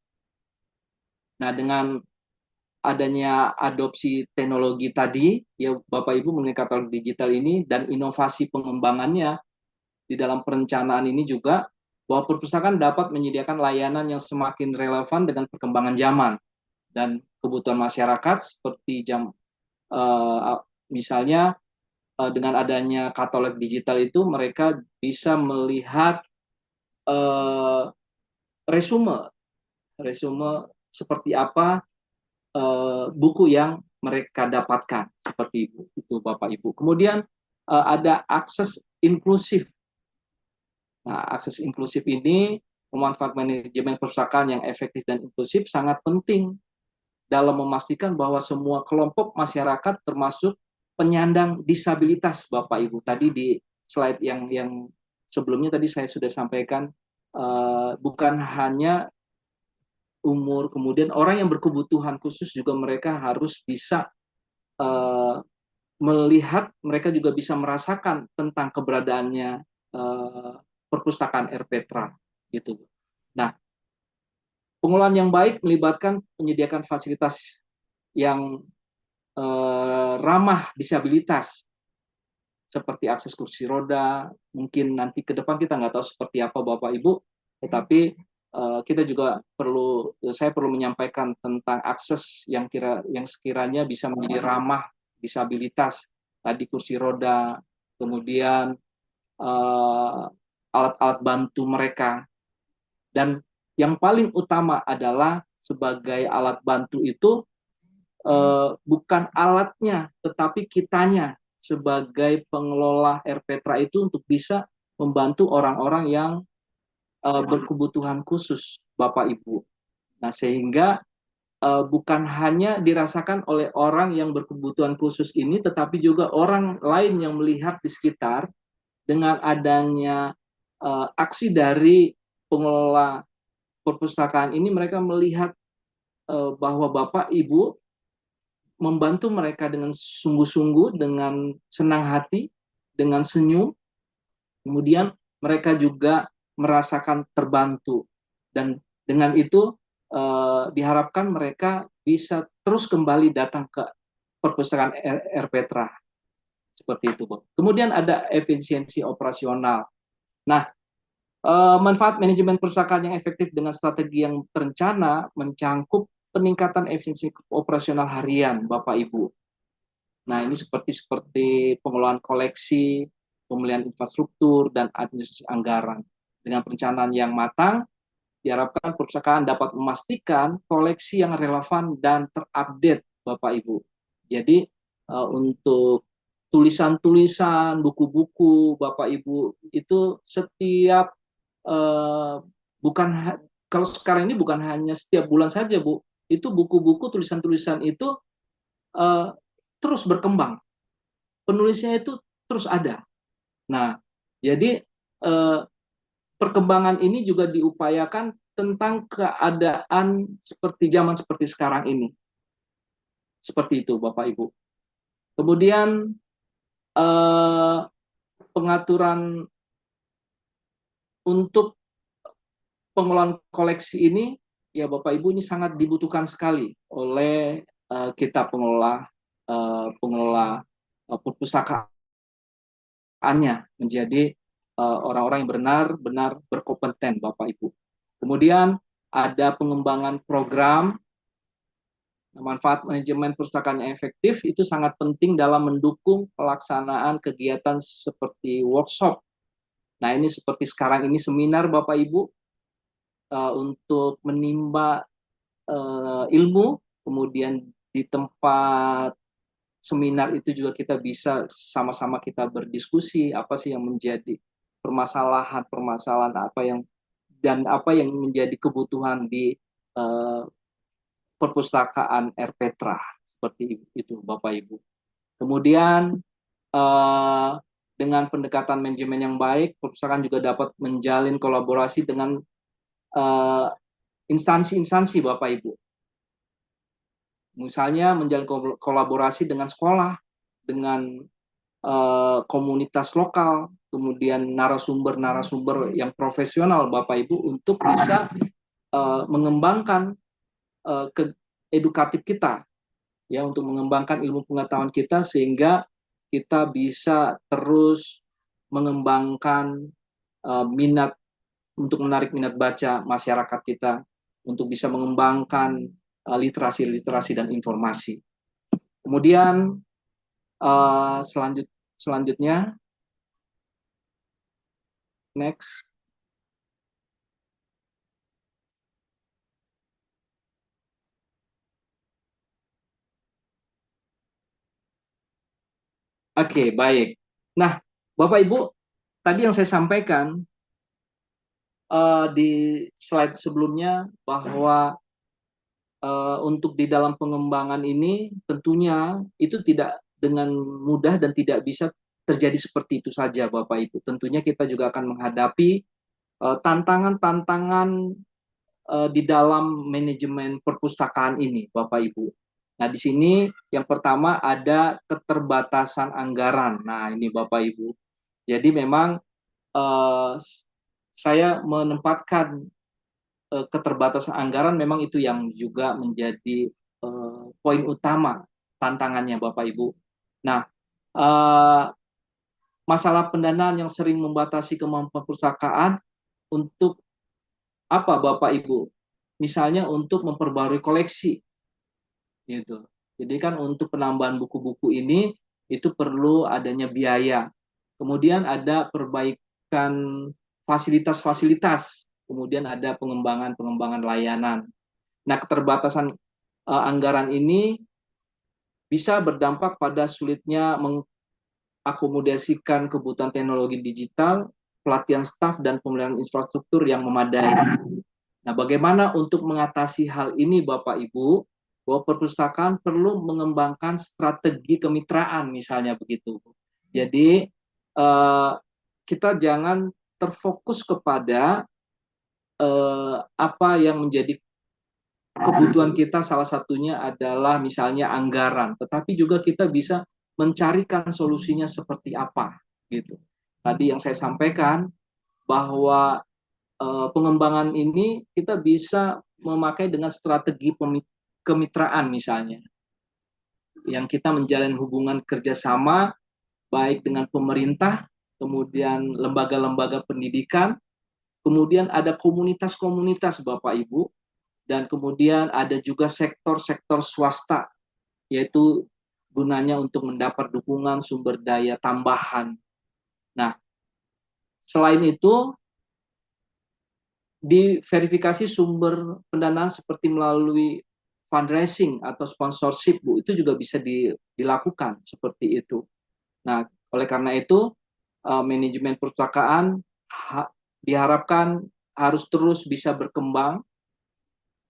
Nah, dengan adanya adopsi teknologi tadi, ya Bapak Ibu mengenai katalog digital ini dan inovasi pengembangannya di dalam perencanaan ini juga, bahwa perpustakaan dapat menyediakan layanan yang semakin relevan dengan perkembangan zaman dan kebutuhan masyarakat, seperti misalnya dengan adanya katalog digital itu mereka bisa melihat resume seperti apa buku yang mereka dapatkan, seperti itu Bapak Ibu. Kemudian ada akses inklusif. Nah, akses inklusif ini memanfaatkan manajemen perpustakaan yang efektif dan inklusif sangat penting dalam memastikan bahwa semua kelompok masyarakat termasuk penyandang disabilitas Bapak Ibu. Tadi di slide yang sebelumnya tadi saya sudah sampaikan, bukan hanya umur, kemudian orang yang berkebutuhan khusus juga mereka harus bisa melihat, mereka juga bisa merasakan tentang keberadaannya perpustakaan Erpetra gitu. Nah, pengelolaan yang baik melibatkan penyediakan fasilitas yang ramah disabilitas, seperti akses kursi roda. Mungkin nanti ke depan kita nggak tahu seperti apa Bapak Ibu, tetapi kita juga saya perlu menyampaikan tentang akses yang sekiranya bisa menjadi ramah disabilitas. Tadi kursi roda, kemudian alat-alat bantu mereka, dan yang paling utama adalah sebagai alat bantu itu bukan alatnya, tetapi kitanya sebagai pengelola Erpetra itu untuk bisa membantu orang-orang yang berkebutuhan khusus, Bapak Ibu. Nah, sehingga bukan hanya dirasakan oleh orang yang berkebutuhan khusus ini, tetapi juga orang lain yang melihat di sekitar. Dengan adanya aksi dari pengelola perpustakaan ini, mereka melihat bahwa Bapak Ibu membantu mereka dengan sungguh-sungguh, dengan senang hati, dengan senyum. Kemudian mereka juga merasakan terbantu, dan dengan itu diharapkan mereka bisa terus kembali datang ke perpustakaan Erpetra seperti itu, Bu. Kemudian ada efisiensi operasional. Nah, manfaat manajemen perpustakaan yang efektif dengan strategi yang terencana mencangkup peningkatan efisiensi operasional harian, Bapak Ibu. Nah, ini seperti pengelolaan koleksi, pemilihan infrastruktur, dan administrasi anggaran. Dengan perencanaan yang matang, diharapkan perpustakaan dapat memastikan koleksi yang relevan dan terupdate, Bapak Ibu. Jadi, untuk tulisan-tulisan, buku-buku, Bapak Ibu, itu setiap bukan kalau sekarang ini bukan hanya setiap bulan saja, Bu. Itu buku-buku, tulisan-tulisan itu uh, terus berkembang. Penulisnya itu terus ada. Nah, jadi perkembangan ini juga diupayakan tentang keadaan seperti zaman seperti sekarang ini. Seperti itu, Bapak Ibu. Kemudian pengaturan untuk pengelolaan koleksi ini, ya Bapak Ibu, ini sangat dibutuhkan sekali oleh kita pengelola perpustakaannya menjadi orang-orang yang benar-benar berkompeten, Bapak Ibu. Kemudian ada pengembangan program. Manfaat manajemen perpustakaan yang efektif itu sangat penting dalam mendukung pelaksanaan kegiatan seperti workshop. Nah, ini seperti sekarang ini seminar, Bapak Ibu, untuk menimba ilmu. Kemudian di tempat seminar itu juga kita bisa sama-sama kita berdiskusi apa sih yang menjadi permasalahan apa yang menjadi kebutuhan di perpustakaan Erpetra, seperti itu, Bapak Ibu. Kemudian dengan pendekatan manajemen yang baik, perpustakaan juga dapat menjalin kolaborasi dengan instansi-instansi, Bapak Ibu. Misalnya menjalin kolaborasi dengan sekolah, dengan komunitas lokal, kemudian narasumber-narasumber yang profesional, Bapak Ibu, untuk bisa mengembangkan edukatif kita, ya, untuk mengembangkan ilmu pengetahuan kita sehingga kita bisa terus mengembangkan minat untuk menarik minat baca masyarakat kita, untuk bisa mengembangkan literasi dan informasi. Kemudian selanjutnya, next. Oke, baik. Nah, Bapak Ibu, tadi yang saya sampaikan di slide sebelumnya bahwa untuk di dalam pengembangan ini tentunya itu tidak dengan mudah dan tidak bisa terjadi seperti itu saja, Bapak Ibu. Tentunya kita juga akan menghadapi tantangan-tantangan di dalam manajemen perpustakaan ini, Bapak Ibu. Nah, di sini yang pertama ada keterbatasan anggaran. Nah, ini Bapak Ibu. Jadi memang saya menempatkan keterbatasan anggaran memang itu yang juga menjadi poin utama tantangannya, Bapak Ibu. Nah, masalah pendanaan yang sering membatasi kemampuan perpustakaan untuk apa, Bapak Ibu? Misalnya untuk memperbarui koleksi, gitu. Jadi kan untuk penambahan buku-buku ini itu perlu adanya biaya. Kemudian ada perbaikan fasilitas-fasilitas. Kemudian ada pengembangan layanan. Nah, keterbatasan anggaran ini bisa berdampak pada sulitnya mengakomodasikan kebutuhan teknologi digital, pelatihan staf, dan pemeliharaan infrastruktur yang memadai. Nah, bagaimana untuk mengatasi hal ini, Bapak Ibu? Bahwa perpustakaan perlu mengembangkan strategi kemitraan, misalnya begitu. Jadi, kita jangan terfokus kepada apa yang menjadi kebutuhan kita salah satunya adalah misalnya anggaran, tetapi juga kita bisa mencarikan solusinya seperti apa gitu. Tadi yang saya sampaikan bahwa pengembangan ini kita bisa memakai dengan strategi kemitraan misalnya, yang kita menjalin hubungan kerjasama baik dengan pemerintah, kemudian lembaga-lembaga pendidikan, kemudian ada komunitas-komunitas Bapak Ibu, dan kemudian ada juga sektor-sektor swasta, yaitu gunanya untuk mendapat dukungan sumber daya tambahan. Nah, selain itu, diverifikasi sumber pendanaan seperti melalui fundraising atau sponsorship, Bu, itu juga bisa dilakukan seperti itu. Nah, oleh karena itu, manajemen perpustakaan diharapkan harus terus bisa berkembang,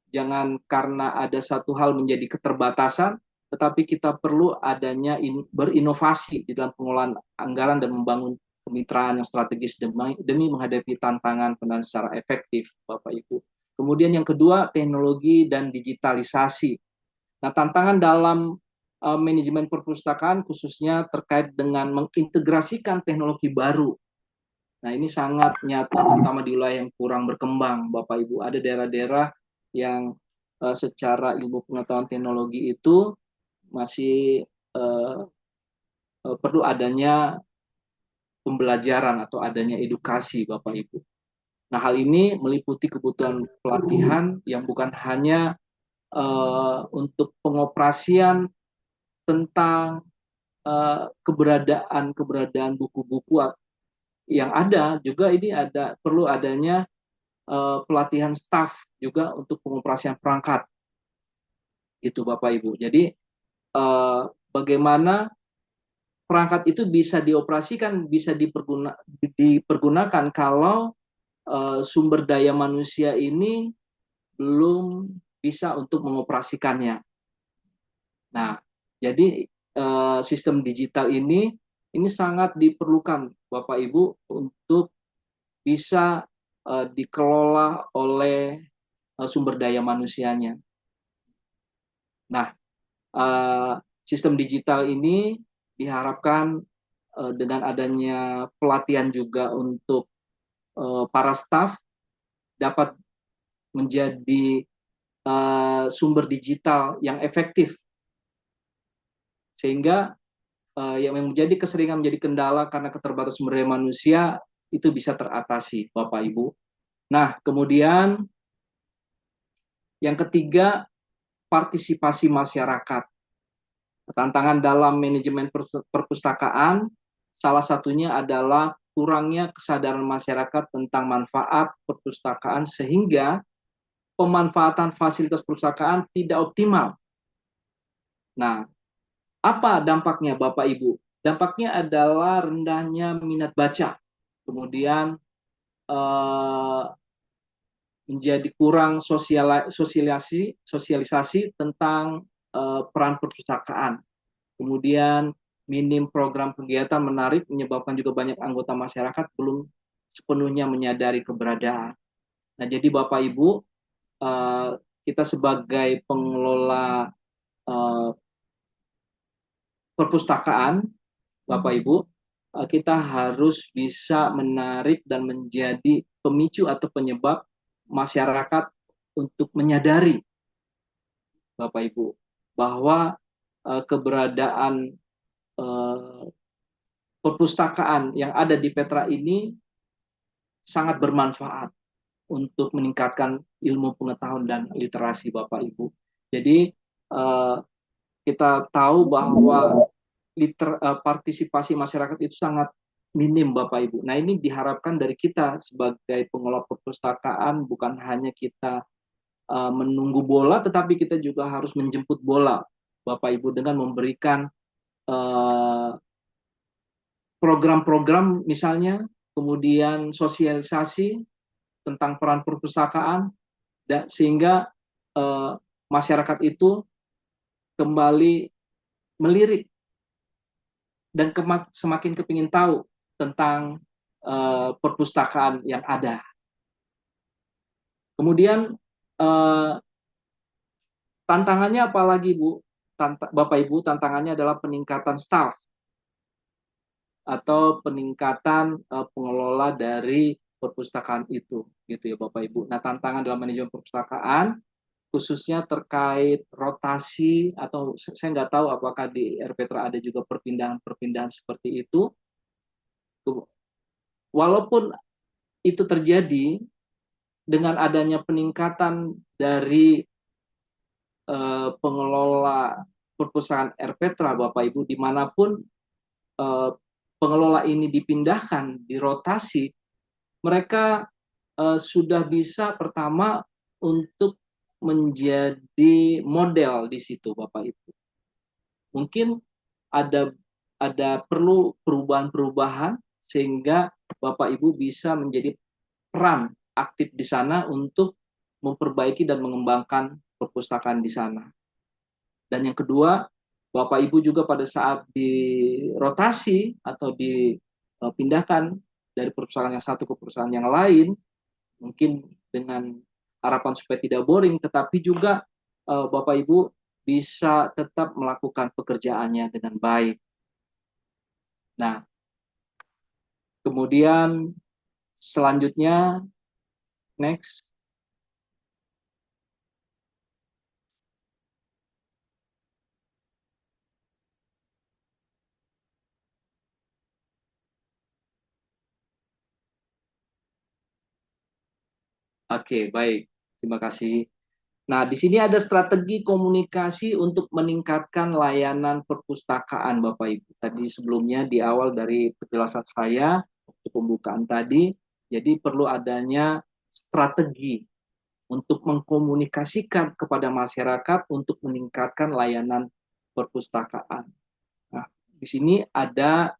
jangan karena ada satu hal menjadi keterbatasan, tetapi kita perlu adanya berinovasi di dalam pengelolaan anggaran dan membangun kemitraan yang strategis demi menghadapi tantangan pendanaan secara efektif, Bapak Ibu. Kemudian yang kedua, teknologi dan digitalisasi. Nah, tantangan dalam manajemen perpustakaan khususnya terkait dengan mengintegrasikan teknologi baru. Nah, ini sangat nyata, terutama di wilayah yang kurang berkembang, Bapak Ibu. Ada daerah-daerah yang secara ilmu pengetahuan teknologi itu masih perlu adanya pembelajaran atau adanya edukasi, Bapak Ibu. Nah, hal ini meliputi kebutuhan pelatihan yang bukan hanya untuk pengoperasian tentang keberadaan buku-buku yang ada, juga ini perlu adanya pelatihan staf juga untuk pengoperasian perangkat, gitu Bapak Ibu. Jadi bagaimana perangkat itu bisa dioperasikan, bisa dipergunakan kalau sumber daya manusia ini belum bisa untuk mengoperasikannya. Nah, jadi sistem digital ini sangat diperlukan Bapak Ibu untuk bisa dikelola oleh sumber daya manusianya. Nah, sistem digital ini diharapkan dengan adanya pelatihan juga untuk para staf dapat menjadi sumber digital yang efektif, sehingga yang menjadi keseringan menjadi kendala karena keterbatasan sumber daya manusia itu bisa teratasi, Bapak Ibu. Nah, kemudian yang ketiga, partisipasi masyarakat. Tantangan dalam manajemen perpustakaan salah satunya adalah kurangnya kesadaran masyarakat tentang manfaat perpustakaan sehingga pemanfaatan fasilitas perpustakaan tidak optimal. Nah, apa dampaknya Bapak Ibu? Dampaknya adalah rendahnya minat baca, kemudian menjadi kurang sosialisasi tentang peran perpustakaan. Kemudian minim program kegiatan menarik menyebabkan juga banyak anggota masyarakat belum sepenuhnya menyadari keberadaan. Nah, jadi Bapak Ibu, kita sebagai pengelola perpustakaan, Bapak Ibu, kita harus bisa menarik dan menjadi pemicu atau penyebab masyarakat untuk menyadari, Bapak Ibu, bahwa keberadaan perpustakaan yang ada di Petra ini sangat bermanfaat untuk meningkatkan ilmu pengetahuan dan literasi, Bapak Ibu. Jadi kita tahu bahwa partisipasi masyarakat itu sangat minim, Bapak Ibu. Nah, ini diharapkan dari kita sebagai pengelola perpustakaan bukan hanya kita menunggu bola, tetapi kita juga harus menjemput bola, Bapak Ibu, dengan memberikan program-program misalnya, kemudian sosialisasi tentang peran perpustakaan, sehingga masyarakat itu kembali melirik dan semakin kepingin tahu tentang perpustakaan yang ada. Kemudian Tantangannya apalagi Bu? Bapak Ibu, tantangannya adalah peningkatan staff atau peningkatan pengelola dari perpustakaan itu, gitu ya Bapak Ibu. Nah, tantangan dalam manajemen perpustakaan khususnya terkait rotasi, atau saya nggak tahu apakah di RPtra ada juga perpindahan-perpindahan seperti itu. Walaupun itu terjadi dengan adanya peningkatan dari pengelola perpustakaan RPtra, Bapak Ibu, dimanapun eh, pengelola ini dipindahkan, dirotasi, mereka sudah bisa pertama untuk menjadi model di situ, Bapak Ibu. Mungkin ada perlu perubahan-perubahan sehingga Bapak Ibu bisa menjadi peran aktif di sana untuk memperbaiki dan mengembangkan perpustakaan di sana. Dan yang kedua, Bapak Ibu juga pada saat dirotasi atau dipindahkan dari perusahaan yang satu ke perusahaan yang lain, mungkin dengan harapan supaya tidak boring, tetapi juga Bapak Ibu bisa tetap melakukan pekerjaannya dengan baik. Nah, kemudian selanjutnya, next. Oke, baik. Terima kasih. Nah, di sini ada strategi komunikasi untuk meningkatkan layanan perpustakaan, Bapak Ibu. Tadi sebelumnya di awal dari penjelasan saya, waktu pembukaan tadi, jadi perlu adanya strategi untuk mengkomunikasikan kepada masyarakat untuk meningkatkan layanan perpustakaan. Nah, di sini ada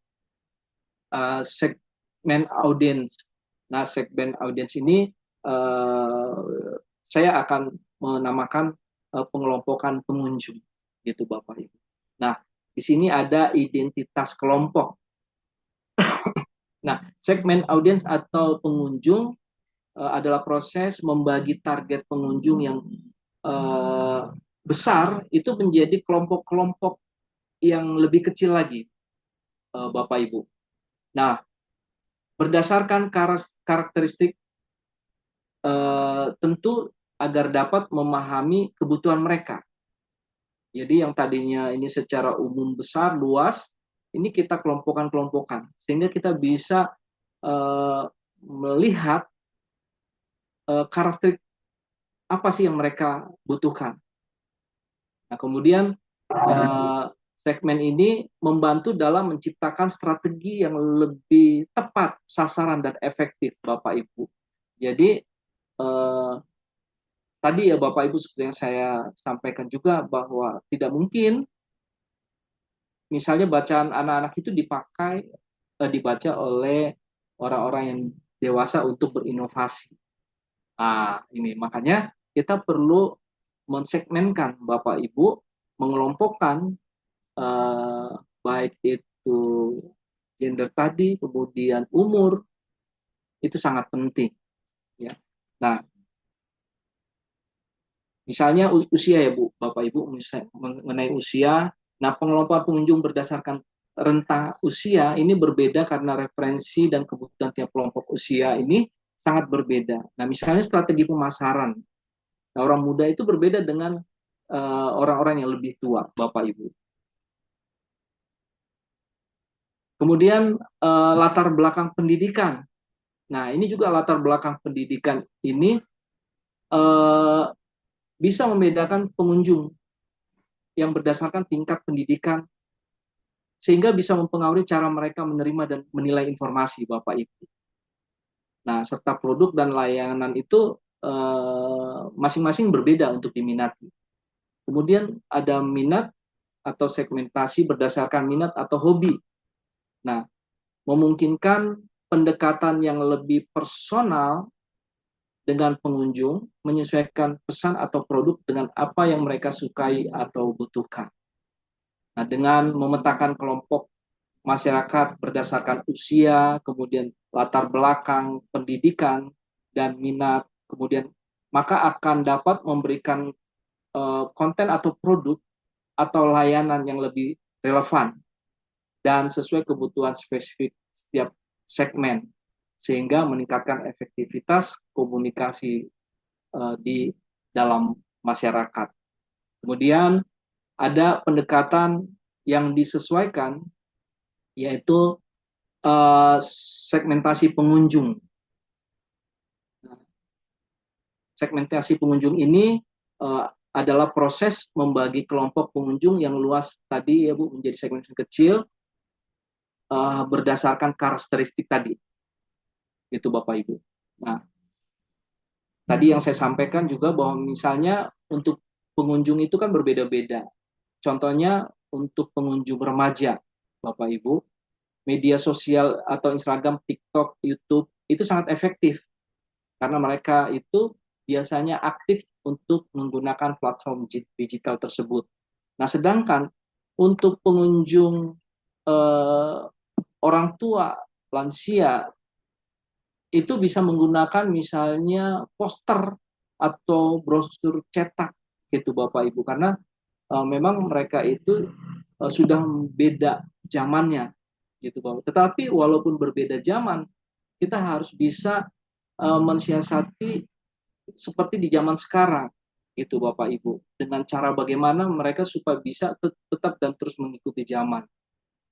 segmen audiens. Nah, segmen audiens ini saya akan menamakan pengelompokan pengunjung, gitu Bapak Ibu. Nah, di sini ada identitas kelompok. Nah, segmen audiens atau pengunjung adalah proses membagi target pengunjung yang besar itu menjadi kelompok-kelompok yang lebih kecil lagi, Bapak Ibu. Nah, berdasarkan karakteristik tentu agar dapat memahami kebutuhan mereka. Jadi yang tadinya ini secara umum besar, luas, ini kita kelompokkan, sehingga kita bisa melihat karakteristik apa sih yang mereka butuhkan. Nah, kemudian segmen ini membantu dalam menciptakan strategi yang lebih tepat sasaran dan efektif, Bapak Ibu. Jadi tadi ya Bapak Ibu seperti yang saya sampaikan juga bahwa tidak mungkin misalnya bacaan anak-anak itu dibaca oleh orang-orang yang dewasa untuk berinovasi. Nah, ini makanya kita perlu mensegmenkan Bapak Ibu, mengelompokkan baik itu gender tadi, kemudian umur, itu sangat penting. Ya. Nah, misalnya usia ya Bu, Bapak Ibu, mengenai usia. Nah, pengelompokan pengunjung berdasarkan rentang usia ini berbeda karena referensi dan kebutuhan tiap kelompok usia ini sangat berbeda. Nah, misalnya strategi pemasaran. Nah, orang muda itu berbeda dengan orang-orang yang lebih tua, Bapak Ibu. Kemudian latar belakang pendidikan. Nah, ini juga latar belakang pendidikan ini bisa membedakan pengunjung yang berdasarkan tingkat pendidikan, sehingga bisa mempengaruhi cara mereka menerima dan menilai informasi, Bapak Ibu. Nah, serta produk dan layanan itu masing-masing berbeda untuk diminati. Kemudian ada minat atau segmentasi berdasarkan minat atau hobi. Nah, memungkinkan pendekatan yang lebih personal dengan pengunjung, menyesuaikan pesan atau produk dengan apa yang mereka sukai atau butuhkan. Nah, dengan memetakan kelompok masyarakat berdasarkan usia, kemudian latar belakang pendidikan dan minat, kemudian maka akan dapat memberikan konten atau produk atau layanan yang lebih relevan dan sesuai kebutuhan spesifik setiap segmen, sehingga meningkatkan efektivitas komunikasi di dalam masyarakat. Kemudian ada pendekatan yang disesuaikan, yaitu segmentasi pengunjung. Segmentasi pengunjung ini adalah proses membagi kelompok pengunjung yang luas tadi ya Bu menjadi segmen kecil berdasarkan karakteristik tadi, itu Bapak Ibu. Nah, tadi yang saya sampaikan juga bahwa misalnya untuk pengunjung itu kan berbeda-beda. Contohnya untuk pengunjung remaja, Bapak Ibu, media sosial atau Instagram, TikTok, YouTube itu sangat efektif karena mereka itu biasanya aktif untuk menggunakan platform digital tersebut. Nah, sedangkan untuk pengunjung orang tua, lansia, itu bisa menggunakan misalnya poster atau brosur cetak gitu Bapak Ibu, karena memang mereka itu sudah beda zamannya gitu Bapak. Tetapi walaupun berbeda zaman, kita harus bisa mensiasati seperti di zaman sekarang itu Bapak Ibu, dengan cara bagaimana mereka supaya bisa tetap dan terus mengikuti zaman.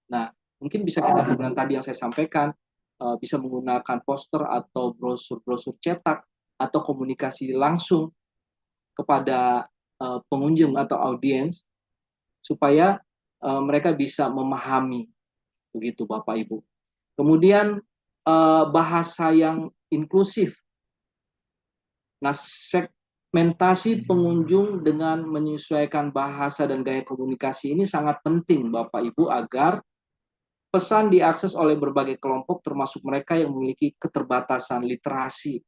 Nah, mungkin bisa kita gunakan tadi yang saya sampaikan, bisa menggunakan poster atau brosur-brosur cetak atau komunikasi langsung kepada pengunjung atau audiens supaya mereka bisa memahami begitu Bapak Ibu. Kemudian bahasa yang inklusif. Nah, segmentasi pengunjung dengan menyesuaikan bahasa dan gaya komunikasi ini sangat penting Bapak Ibu agar pesan diakses oleh berbagai kelompok termasuk mereka yang memiliki keterbatasan literasi.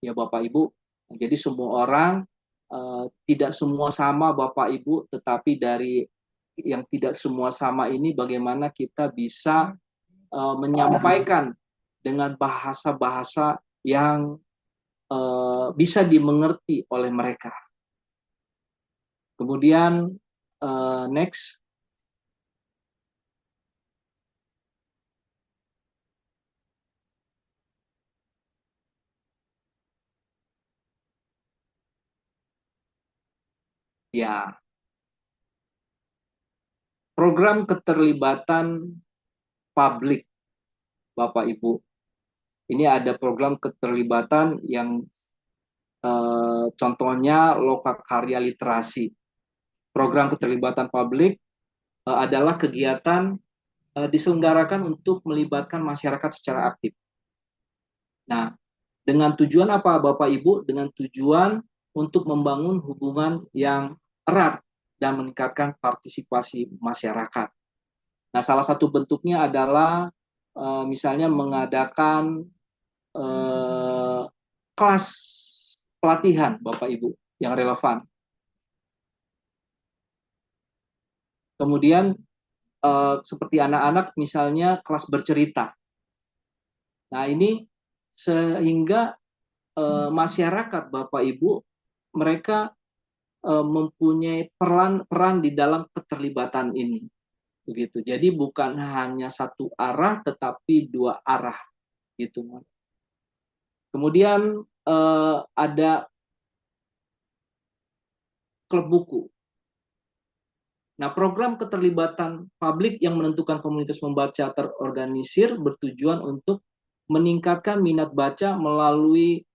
Ya Bapak Ibu, jadi semua orang tidak semua sama Bapak Ibu, tetapi dari yang tidak semua sama ini bagaimana kita bisa menyampaikan dengan bahasa-bahasa yang bisa dimengerti oleh mereka. Kemudian next. Ya, program keterlibatan publik, Bapak Ibu. Ini ada program keterlibatan yang contohnya lokakarya literasi. Program keterlibatan publik adalah kegiatan diselenggarakan untuk melibatkan masyarakat secara aktif. Nah, dengan tujuan apa Bapak Ibu? Dengan tujuan untuk membangun hubungan yang erat dan meningkatkan partisipasi masyarakat. Nah, salah satu bentuknya adalah misalnya mengadakan kelas pelatihan Bapak Ibu yang relevan. Kemudian seperti anak-anak misalnya kelas bercerita. Nah, ini sehingga masyarakat Bapak Ibu mereka mempunyai peran di dalam keterlibatan ini. Begitu. Jadi bukan hanya satu arah tetapi dua arah gitu. Kemudian ada klub buku. Nah, program keterlibatan publik yang menentukan komunitas membaca terorganisir bertujuan untuk meningkatkan minat baca melalui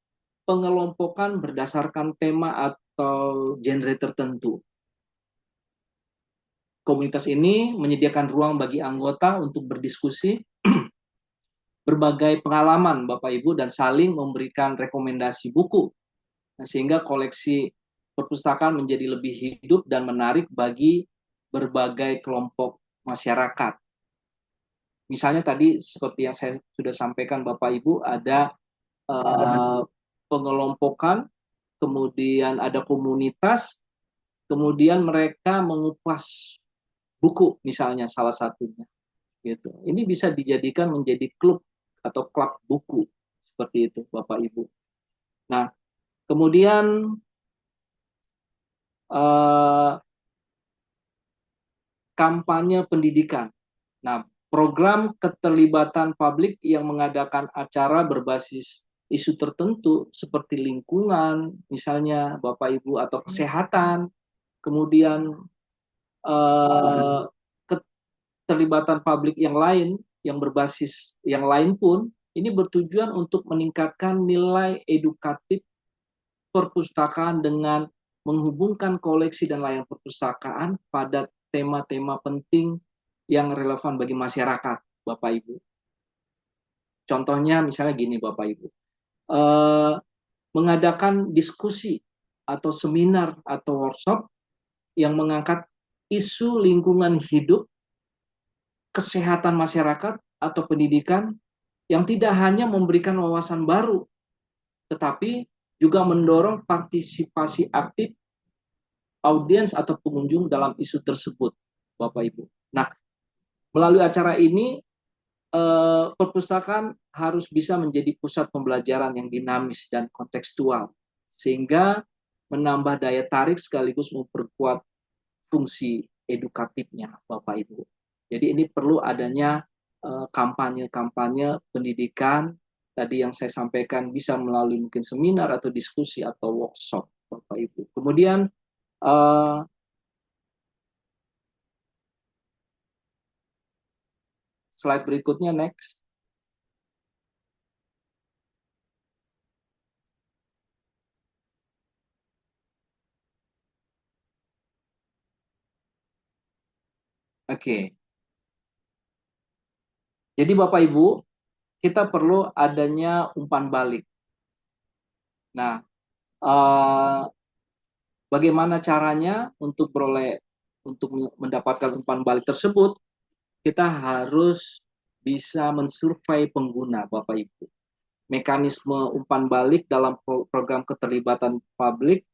pengelompokan berdasarkan tema atau genre tertentu. Komunitas ini menyediakan ruang bagi anggota untuk berdiskusi, berbagai pengalaman Bapak Ibu, dan saling memberikan rekomendasi buku. Nah, sehingga koleksi perpustakaan menjadi lebih hidup dan menarik bagi berbagai kelompok masyarakat. Misalnya tadi seperti yang saya sudah sampaikan Bapak Ibu, ada pengelompokan, kemudian ada komunitas, kemudian mereka mengupas buku misalnya salah satunya. Gitu. Ini bisa dijadikan menjadi klub atau klub buku seperti itu Bapak Ibu. Nah, kemudian eh, kampanye pendidikan. Nah, program keterlibatan publik yang mengadakan acara berbasis isu tertentu seperti lingkungan, misalnya Bapak Ibu, atau kesehatan, kemudian eh, keterlibatan publik yang lain, yang berbasis yang lain pun, ini bertujuan untuk meningkatkan nilai edukatif perpustakaan dengan menghubungkan koleksi dan layanan perpustakaan pada tema-tema penting yang relevan bagi masyarakat, Bapak Ibu. Contohnya misalnya gini, Bapak Ibu, eh, mengadakan diskusi atau seminar atau workshop yang mengangkat isu lingkungan hidup, kesehatan masyarakat atau pendidikan yang tidak hanya memberikan wawasan baru, tetapi juga mendorong partisipasi aktif audiens atau pengunjung dalam isu tersebut, Bapak Ibu. Nah, melalui acara ini, perpustakaan harus bisa menjadi pusat pembelajaran yang dinamis dan kontekstual, sehingga menambah daya tarik sekaligus memperkuat fungsi edukatifnya, Bapak Ibu. Jadi ini perlu adanya kampanye-kampanye pendidikan, tadi yang saya sampaikan bisa melalui mungkin seminar atau diskusi atau workshop, Bapak Ibu. Kemudian slide berikutnya, next. Oke. Jadi Bapak Ibu, kita perlu adanya umpan balik. Nah, bagaimana caranya untuk mendapatkan umpan balik tersebut? Kita harus bisa mensurvei pengguna, Bapak Ibu. Mekanisme umpan balik dalam program keterlibatan publik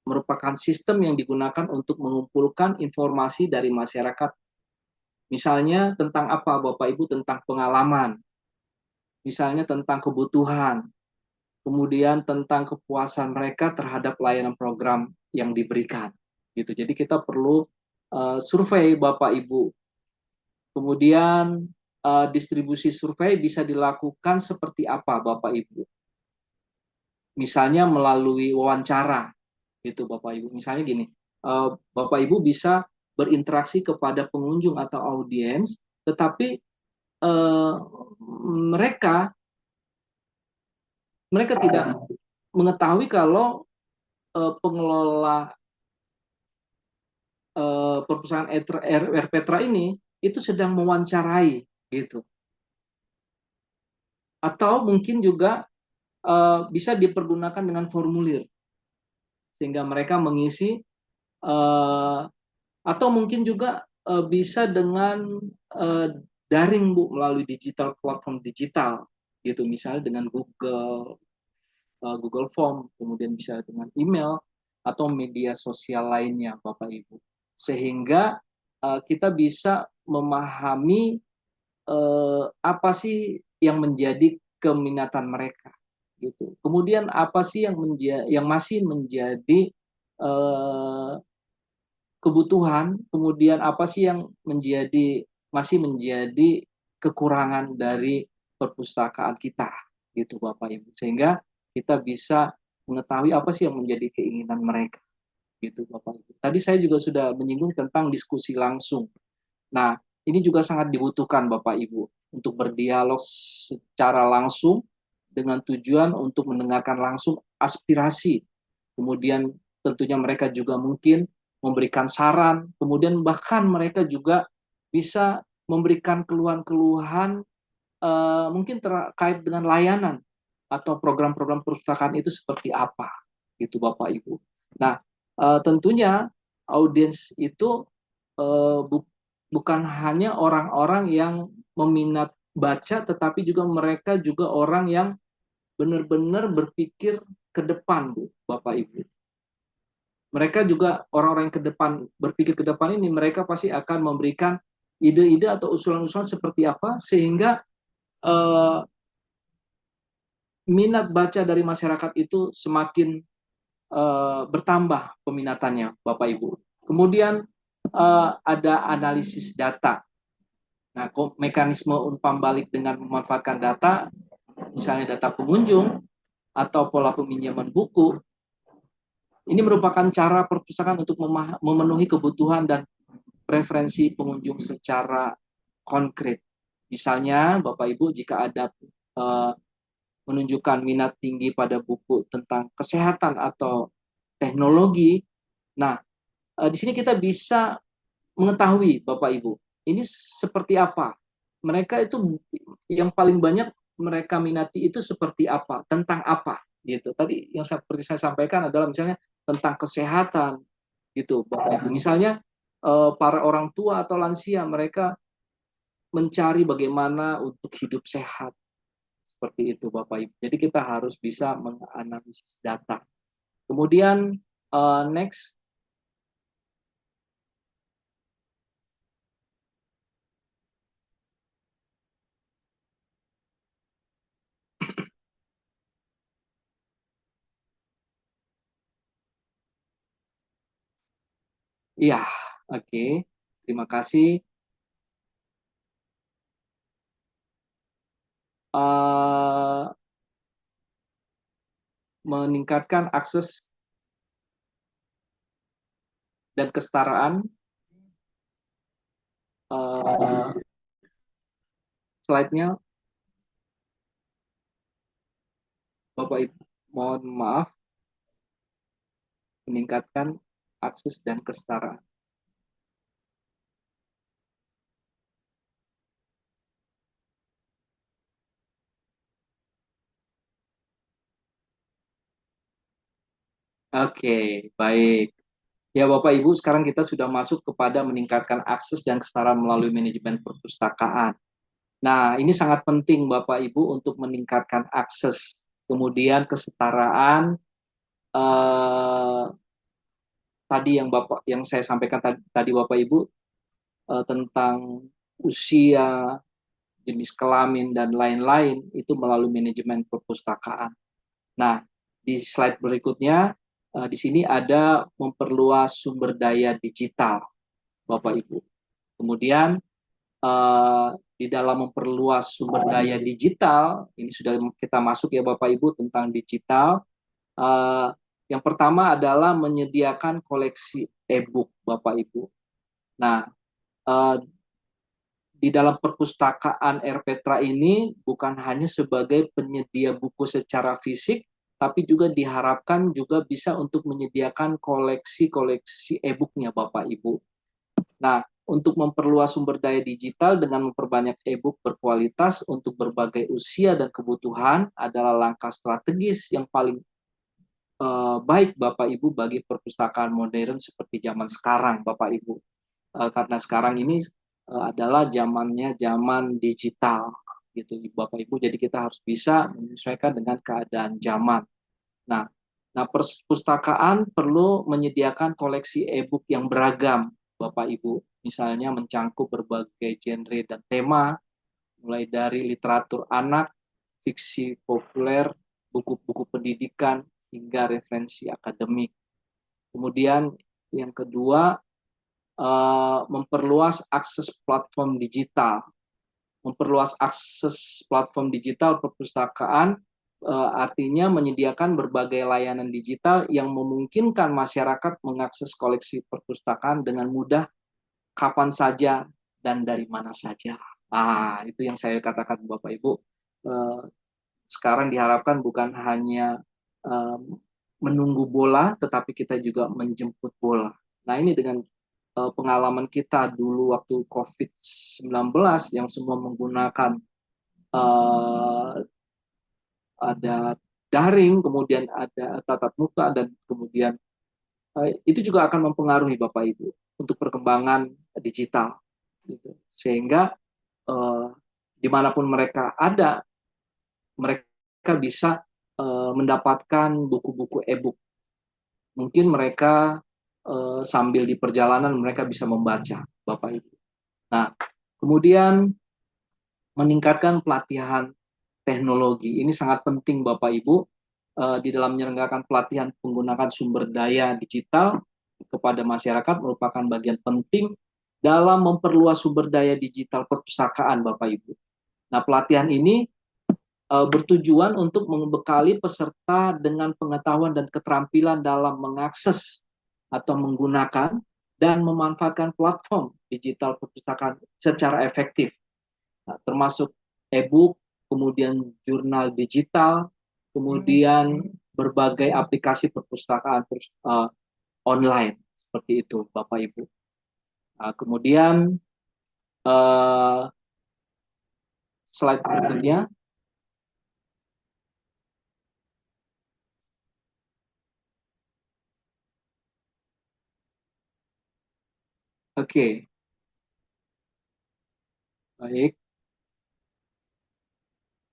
merupakan sistem yang digunakan untuk mengumpulkan informasi dari masyarakat. Misalnya tentang apa, Bapak Ibu? Tentang pengalaman, misalnya tentang kebutuhan, kemudian tentang kepuasan mereka terhadap layanan program yang diberikan. Gitu. Jadi kita perlu survei, Bapak Ibu. Kemudian distribusi survei bisa dilakukan seperti apa, Bapak Ibu? Misalnya melalui wawancara, gitu Bapak Ibu. Misalnya gini, Bapak Ibu bisa berinteraksi kepada pengunjung atau audiens, tetapi mereka tidak mengetahui kalau pengelola perpustakaan RPetra ini itu sedang mewawancarai, gitu. Atau mungkin juga bisa dipergunakan dengan formulir, sehingga mereka mengisi, atau mungkin juga bisa dengan daring, Bu, melalui platform digital, gitu. Misalnya dengan Google Form, kemudian bisa dengan email atau media sosial lainnya, Bapak Ibu. Sehingga kita bisa memahami apa sih yang menjadi keminatan mereka, gitu. Kemudian apa sih yang masih menjadi kebutuhan, kemudian apa sih yang masih menjadi kekurangan dari perpustakaan kita, gitu Bapak Ibu. Sehingga kita bisa mengetahui apa sih yang menjadi keinginan mereka, gitu Bapak Ibu. Tadi saya juga sudah menyinggung tentang diskusi langsung. Nah, ini juga sangat dibutuhkan Bapak Ibu untuk berdialog secara langsung dengan tujuan untuk mendengarkan langsung aspirasi. Kemudian tentunya mereka juga mungkin memberikan saran, kemudian bahkan mereka juga bisa memberikan keluhan-keluhan mungkin terkait dengan layanan atau program-program perpustakaan itu seperti apa, gitu Bapak Ibu. Nah, tentunya audiens itu bukan hanya orang-orang yang meminat baca, tetapi juga mereka juga orang yang benar-benar berpikir ke depan, Bu, Bapak Ibu. Mereka juga orang-orang yang berpikir ke depan ini, mereka pasti akan memberikan ide-ide atau usulan-usulan seperti apa, sehingga minat baca dari masyarakat itu semakin bertambah peminatannya, Bapak Ibu. Kemudian ada analisis data. Nah, mekanisme umpan balik dengan memanfaatkan data, misalnya data pengunjung atau pola peminjaman buku, ini merupakan cara perpustakaan untuk memenuhi kebutuhan dan preferensi pengunjung secara konkret. Misalnya, Bapak Ibu, jika ada menunjukkan minat tinggi pada buku tentang kesehatan atau teknologi, nah di sini kita bisa mengetahui, Bapak Ibu, ini seperti apa. Mereka itu yang paling banyak mereka minati itu seperti apa, tentang apa, gitu. Tadi yang seperti saya sampaikan adalah misalnya tentang kesehatan, gitu, Bapak Ibu. Misalnya para orang tua atau lansia, mereka mencari bagaimana untuk hidup sehat, seperti itu, Bapak Ibu. Jadi kita harus bisa menganalisis data. Kemudian next. Iya, oke. Terima kasih. Uh, meningkatkan akses dan kesetaraan. Slide-nya, Bapak Ibu, mohon maaf. Meningkatkan akses dan kesetaraan. Oke, baik. Ya Bapak Ibu, sekarang kita sudah masuk kepada meningkatkan akses dan kesetaraan melalui manajemen perpustakaan. Nah, ini sangat penting Bapak Ibu untuk meningkatkan akses, kemudian kesetaraan tadi yang saya sampaikan tadi Bapak Ibu tentang usia, jenis kelamin dan lain-lain itu melalui manajemen perpustakaan. Nah, di slide berikutnya di sini ada memperluas sumber daya digital, Bapak Ibu. Kemudian di dalam memperluas sumber daya digital, ini sudah kita masuk ya Bapak Ibu tentang digital. Yang pertama adalah menyediakan koleksi e-book, Bapak Ibu. Nah, di dalam perpustakaan RPtra ini bukan hanya sebagai penyedia buku secara fisik, tapi juga diharapkan juga bisa untuk menyediakan koleksi-koleksi e-booknya Bapak Ibu. Nah, untuk memperluas sumber daya digital dengan memperbanyak e-book berkualitas untuk berbagai usia dan kebutuhan adalah langkah strategis yang paling baik Bapak Ibu bagi perpustakaan modern seperti zaman sekarang Bapak Ibu. Karena sekarang ini adalah zamannya zaman digital gitu Bapak Ibu. Jadi kita harus bisa menyesuaikan dengan keadaan zaman. Nah, perpustakaan perlu menyediakan koleksi e-book yang beragam Bapak Ibu. Misalnya mencangkup berbagai genre dan tema, mulai dari literatur anak, fiksi populer, buku-buku pendidikan, hingga referensi akademik. Kemudian yang kedua, memperluas akses platform digital. Memperluas akses platform digital perpustakaan artinya menyediakan berbagai layanan digital yang memungkinkan masyarakat mengakses koleksi perpustakaan dengan mudah kapan saja dan dari mana saja. Itu yang saya katakan Bapak Ibu. Sekarang diharapkan bukan hanya menunggu bola, tetapi kita juga menjemput bola. Nah, ini dengan pengalaman kita dulu waktu COVID-19 yang semua menggunakan ada daring, kemudian ada tatap muka, dan kemudian itu juga akan mempengaruhi Bapak Ibu untuk perkembangan digital. Gitu. Sehingga dimanapun mereka ada, mereka bisa mendapatkan buku-buku e-book. Mungkin mereka sambil di perjalanan mereka bisa membaca, Bapak Ibu. Nah, kemudian meningkatkan pelatihan teknologi. Ini sangat penting Bapak Ibu. di dalam menyelenggarakan pelatihan penggunaan sumber daya digital kepada masyarakat merupakan bagian penting dalam memperluas sumber daya digital perpustakaan, Bapak Ibu. Nah, pelatihan ini bertujuan untuk membekali peserta dengan pengetahuan dan keterampilan dalam mengakses atau menggunakan dan memanfaatkan platform digital perpustakaan secara efektif, termasuk e-book, kemudian jurnal digital, kemudian berbagai aplikasi perpustakaan online seperti itu, Bapak Ibu. Kemudian slide berikutnya. Oke, baik.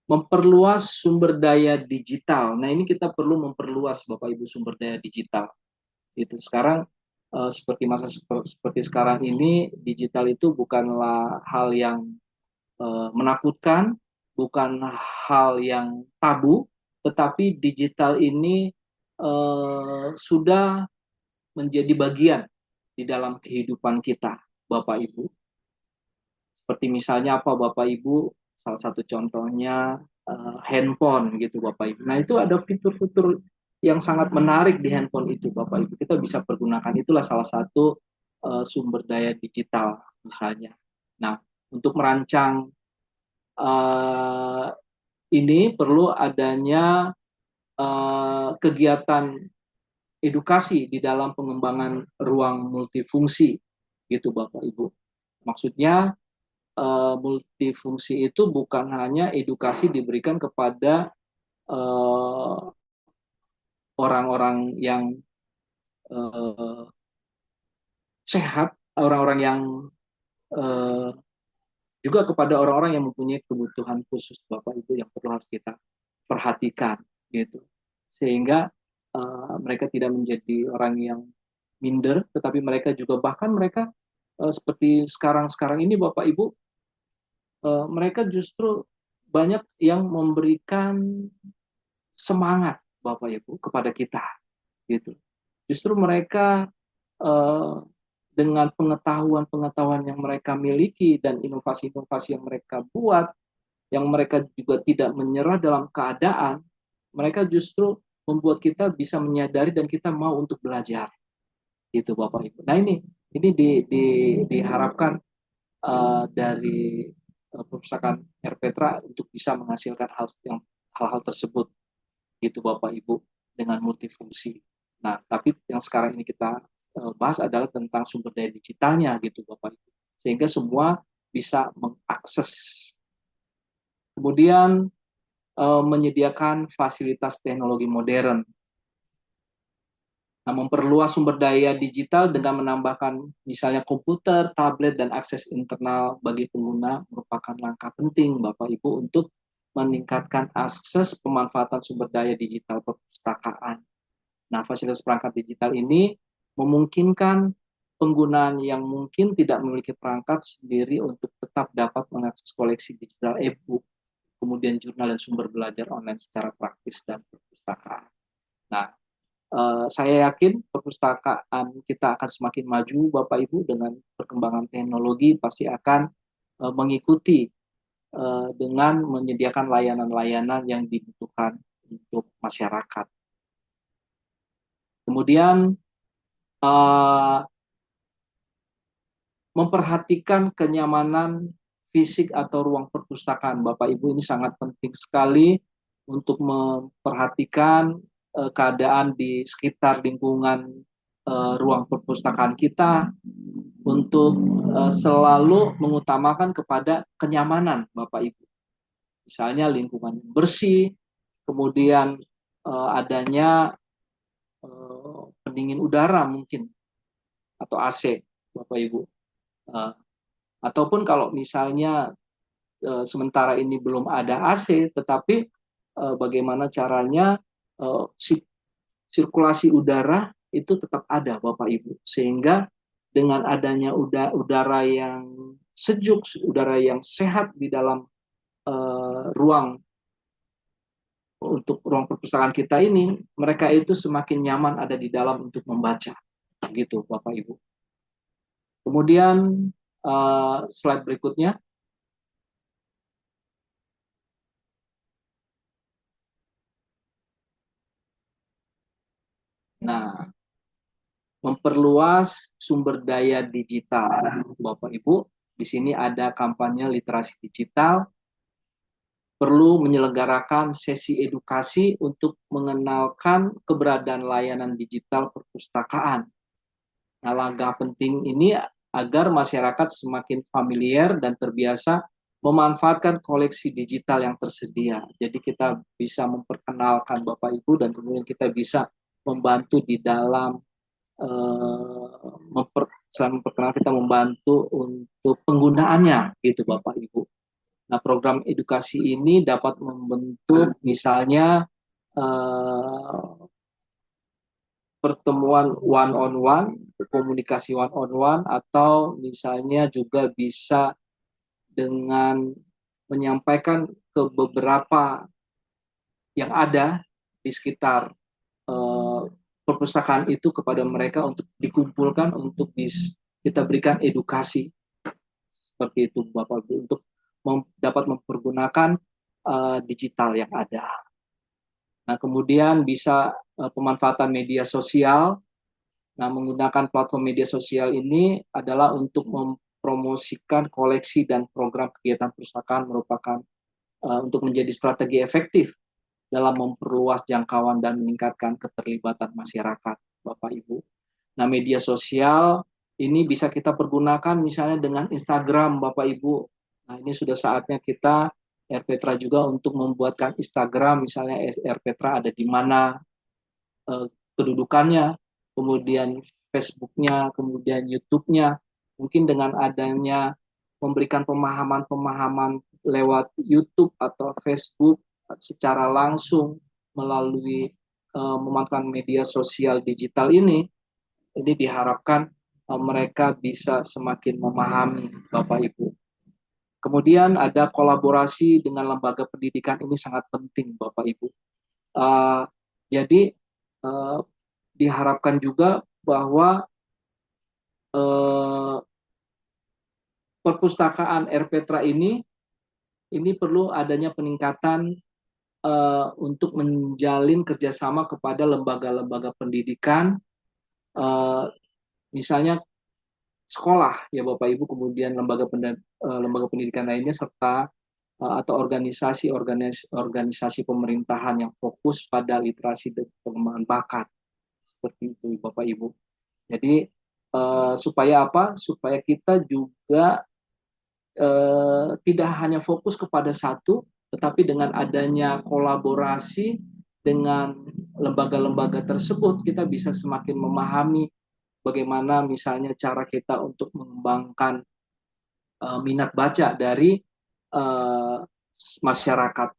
Memperluas sumber daya digital. Nah, ini kita perlu memperluas, Bapak Ibu, sumber daya digital. Itu sekarang seperti seperti sekarang ini, digital itu bukanlah hal yang menakutkan, bukan hal yang tabu, tetapi digital ini sudah menjadi bagian di dalam kehidupan kita, Bapak Ibu. Seperti misalnya apa, Bapak Ibu? Salah satu contohnya handphone gitu, Bapak Ibu. Nah, itu ada fitur-fitur yang sangat menarik di handphone itu, Bapak Ibu. Kita bisa pergunakan, itulah salah satu sumber daya digital misalnya. Nah, untuk merancang ini perlu adanya kegiatan edukasi di dalam pengembangan ruang multifungsi gitu, Bapak Ibu. Maksudnya multifungsi itu bukan hanya edukasi diberikan kepada orang-orang yang sehat, orang-orang yang juga kepada orang-orang yang mempunyai kebutuhan khusus, Bapak Ibu, yang perlu harus kita perhatikan gitu, sehingga mereka tidak menjadi orang yang minder, tetapi mereka juga bahkan mereka seperti sekarang ini, Bapak Ibu, mereka justru banyak yang memberikan semangat, Bapak Ibu, kepada kita gitu. Justru mereka dengan pengetahuan-pengetahuan yang mereka miliki dan inovasi-inovasi yang mereka buat, yang mereka juga tidak menyerah dalam keadaan, mereka justru membuat kita bisa menyadari dan kita mau untuk belajar gitu, Bapak Ibu. Nah, ini diharapkan dari perpustakaan Erpetra untuk bisa menghasilkan hal-hal tersebut gitu, Bapak Ibu, dengan multifungsi. Nah, tapi yang sekarang ini kita bahas adalah tentang sumber daya digitalnya gitu, Bapak Ibu, sehingga semua bisa mengakses. Kemudian menyediakan fasilitas teknologi modern. Nah, memperluas sumber daya digital dengan menambahkan misalnya komputer, tablet, dan akses internal bagi pengguna merupakan langkah penting, Bapak Ibu, untuk meningkatkan akses pemanfaatan sumber daya digital perpustakaan. Nah, fasilitas perangkat digital ini memungkinkan penggunaan yang mungkin tidak memiliki perangkat sendiri untuk tetap dapat mengakses koleksi digital e-book, kemudian jurnal dan sumber belajar online secara praktis dan perpustakaan. Nah, saya yakin perpustakaan kita akan semakin maju, Bapak Ibu, dengan perkembangan teknologi pasti akan mengikuti dengan menyediakan layanan-layanan yang dibutuhkan untuk masyarakat. Kemudian memperhatikan kenyamanan fisik atau ruang perpustakaan, Bapak Ibu, ini sangat penting sekali untuk memperhatikan keadaan di sekitar lingkungan ruang perpustakaan kita, untuk selalu mengutamakan kepada kenyamanan, Bapak Ibu. Misalnya lingkungan bersih, kemudian adanya pendingin udara mungkin, atau AC, Bapak Ibu. Ataupun kalau misalnya sementara ini belum ada AC, tetapi bagaimana caranya sirkulasi udara itu tetap ada, Bapak Ibu, sehingga dengan adanya udara yang sejuk, udara yang sehat di dalam ruang untuk ruang perpustakaan kita ini, mereka itu semakin nyaman ada di dalam untuk membaca, gitu Bapak Ibu. Kemudian slide berikutnya. Nah, memperluas sumber daya digital, Bapak Ibu. Di sini ada kampanye literasi digital, perlu menyelenggarakan sesi edukasi untuk mengenalkan keberadaan layanan digital perpustakaan. Nah, langkah penting ini agar masyarakat semakin familiar dan terbiasa memanfaatkan koleksi digital yang tersedia. Jadi kita bisa memperkenalkan Bapak Ibu dan kemudian kita bisa membantu di dalam selain memperkenalkan kita membantu untuk penggunaannya gitu Bapak Ibu. Nah, program edukasi ini dapat membentuk misalnya pertemuan one on one, komunikasi one on one, atau misalnya juga bisa dengan menyampaikan ke beberapa yang ada di sekitar perpustakaan itu kepada mereka untuk dikumpulkan untuk kita berikan edukasi seperti itu Bapak Ibu untuk dapat mempergunakan digital yang ada. Nah, kemudian bisa pemanfaatan media sosial. Nah, menggunakan platform media sosial ini adalah untuk mempromosikan koleksi dan program kegiatan perpustakaan merupakan untuk menjadi strategi efektif dalam memperluas jangkauan dan meningkatkan keterlibatan masyarakat, Bapak Ibu. Nah, media sosial ini bisa kita pergunakan misalnya dengan Instagram, Bapak Ibu. Nah, ini sudah saatnya kita RPetra juga untuk membuatkan Instagram, misalnya RPetra ada di mana, kedudukannya, kemudian Facebooknya, kemudian YouTube-nya. Mungkin dengan adanya memberikan pemahaman-pemahaman lewat YouTube atau Facebook secara langsung melalui memanfaatkan media sosial digital ini diharapkan mereka bisa semakin memahami Bapak Ibu. Kemudian ada kolaborasi dengan lembaga pendidikan, ini sangat penting Bapak Ibu. Jadi diharapkan juga bahwa perpustakaan RPetra ini perlu adanya peningkatan untuk menjalin kerjasama kepada lembaga-lembaga pendidikan, misalnya sekolah ya Bapak Ibu, kemudian lembaga pendidikan lainnya serta atau organisasi pemerintahan yang fokus pada literasi dan pengembangan bakat, seperti itu Bapak Ibu. Jadi supaya apa? Supaya kita juga tidak hanya fokus kepada satu, tetapi dengan adanya kolaborasi dengan lembaga-lembaga tersebut, kita bisa semakin memahami bagaimana misalnya cara kita untuk mengembangkan minat baca dari masyarakat,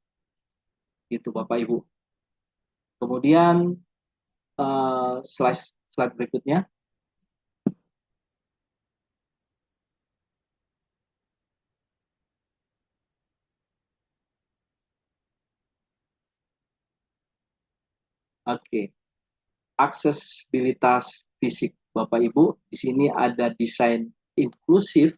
gitu Bapak Ibu. Kemudian slide berikutnya. Oke, aksesibilitas fisik Bapak Ibu, di sini ada desain inklusif.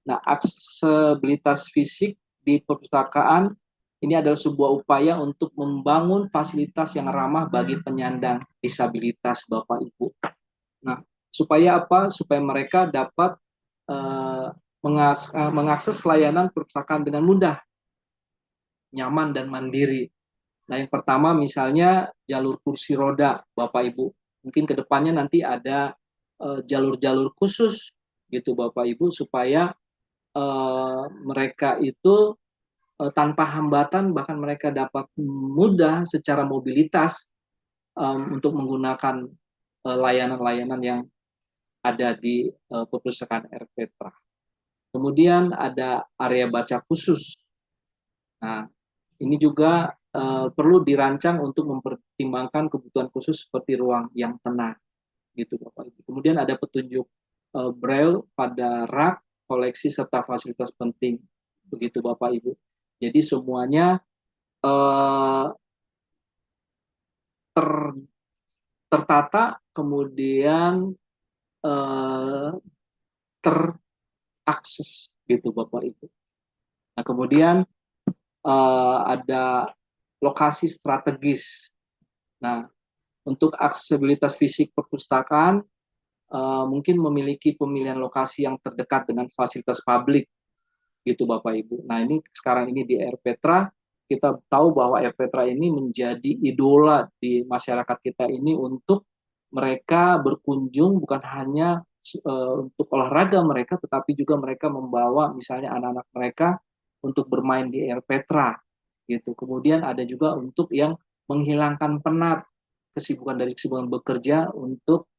Nah, aksesibilitas fisik di perpustakaan ini adalah sebuah upaya untuk membangun fasilitas yang ramah bagi penyandang disabilitas Bapak Ibu. Nah, supaya apa? Supaya mereka dapat mengakses layanan perpustakaan dengan mudah, nyaman dan mandiri. Nah, yang pertama misalnya jalur kursi roda, Bapak Ibu. Mungkin ke depannya nanti ada jalur-jalur khusus gitu Bapak Ibu, supaya mereka itu tanpa hambatan, bahkan mereka dapat mudah secara mobilitas untuk menggunakan layanan-layanan yang ada di perpustakaan RPetra. Kemudian ada area baca khusus. Nah, ini juga perlu dirancang untuk mempertimbangkan kebutuhan khusus seperti ruang yang tenang, gitu Bapak Ibu. Kemudian ada petunjuk braille pada rak, koleksi serta fasilitas penting, begitu Bapak Ibu. Jadi semuanya tertata, kemudian eh, terakses gitu Bapak Ibu. Nah, kemudian ada lokasi strategis. Nah, untuk aksesibilitas fisik perpustakaan mungkin memiliki pemilihan lokasi yang terdekat dengan fasilitas publik gitu Bapak Ibu. Nah, ini sekarang ini di Air Petra kita tahu bahwa Air Petra ini menjadi idola di masyarakat kita ini untuk mereka berkunjung bukan hanya untuk olahraga mereka, tetapi juga mereka membawa misalnya anak-anak mereka untuk bermain di Air Petra gitu. Kemudian ada juga untuk yang menghilangkan penat kesibukan dari kesibukan bekerja untuk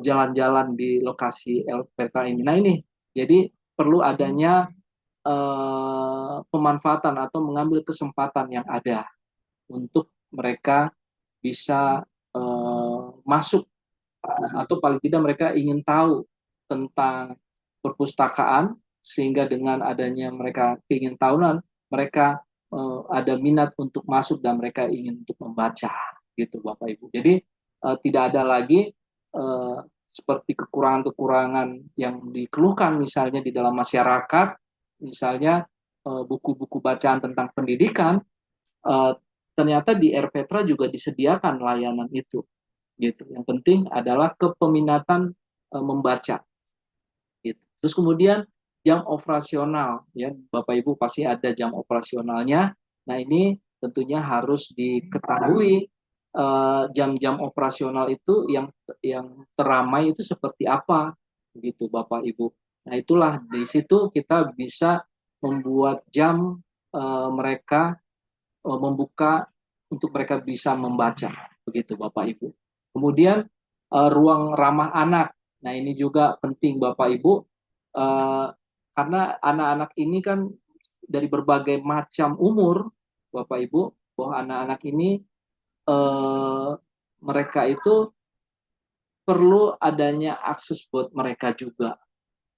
jalan-jalan di lokasi Air Petra ini. Nah ini jadi perlu adanya pemanfaatan atau mengambil kesempatan yang ada untuk mereka bisa masuk atau paling tidak mereka ingin tahu tentang perpustakaan sehingga dengan adanya mereka ingin tahunan mereka ada minat untuk masuk dan mereka ingin untuk membaca gitu Bapak Ibu. Jadi tidak ada lagi uh, seperti kekurangan-kekurangan yang dikeluhkan misalnya di dalam masyarakat, misalnya buku-buku bacaan tentang pendidikan, uh, ternyata di RPetra juga disediakan layanan itu gitu. Yang penting adalah kepeminatan membaca gitu. Terus kemudian jam operasional ya Bapak Ibu pasti ada jam operasionalnya. Nah, ini tentunya harus diketahui jam-jam operasional itu yang teramai itu seperti apa gitu Bapak Ibu. Nah, itulah di situ kita bisa membuat jam mereka membuka untuk mereka bisa membaca begitu Bapak Ibu. Kemudian ruang ramah anak. Nah, ini juga penting Bapak Ibu karena anak-anak ini kan dari berbagai macam umur Bapak Ibu, bahwa anak-anak ini eh, mereka itu perlu adanya akses buat mereka juga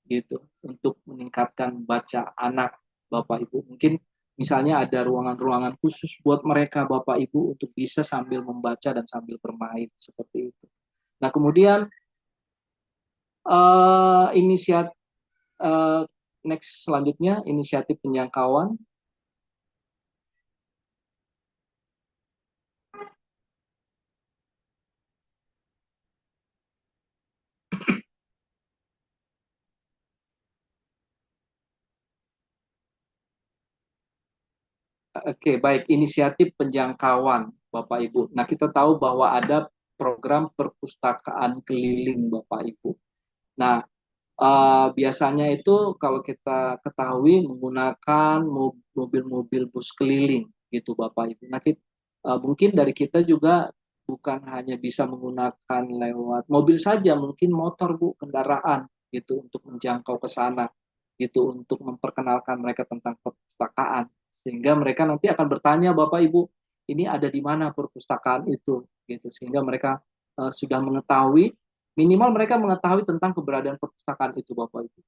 gitu untuk meningkatkan baca anak Bapak Ibu. Mungkin misalnya ada ruangan-ruangan khusus buat mereka Bapak Ibu untuk bisa sambil membaca dan sambil bermain seperti itu. Nah, kemudian inisiatif next selanjutnya inisiatif penjangkauan. Oke, baik. Inisiatif penjangkauan, Bapak Ibu. Nah, kita tahu bahwa ada program perpustakaan keliling, Bapak Ibu. Nah, biasanya itu kalau kita ketahui menggunakan mobil-mobil bus keliling, gitu, Bapak Ibu. Nah, mungkin dari kita juga bukan hanya bisa menggunakan lewat mobil saja, mungkin motor, Bu, kendaraan, gitu, untuk menjangkau ke sana, gitu, untuk memperkenalkan mereka tentang perpustakaan sehingga mereka nanti akan bertanya Bapak Ibu ini ada di mana perpustakaan itu gitu sehingga mereka sudah mengetahui minimal mereka mengetahui tentang keberadaan perpustakaan itu Bapak Ibu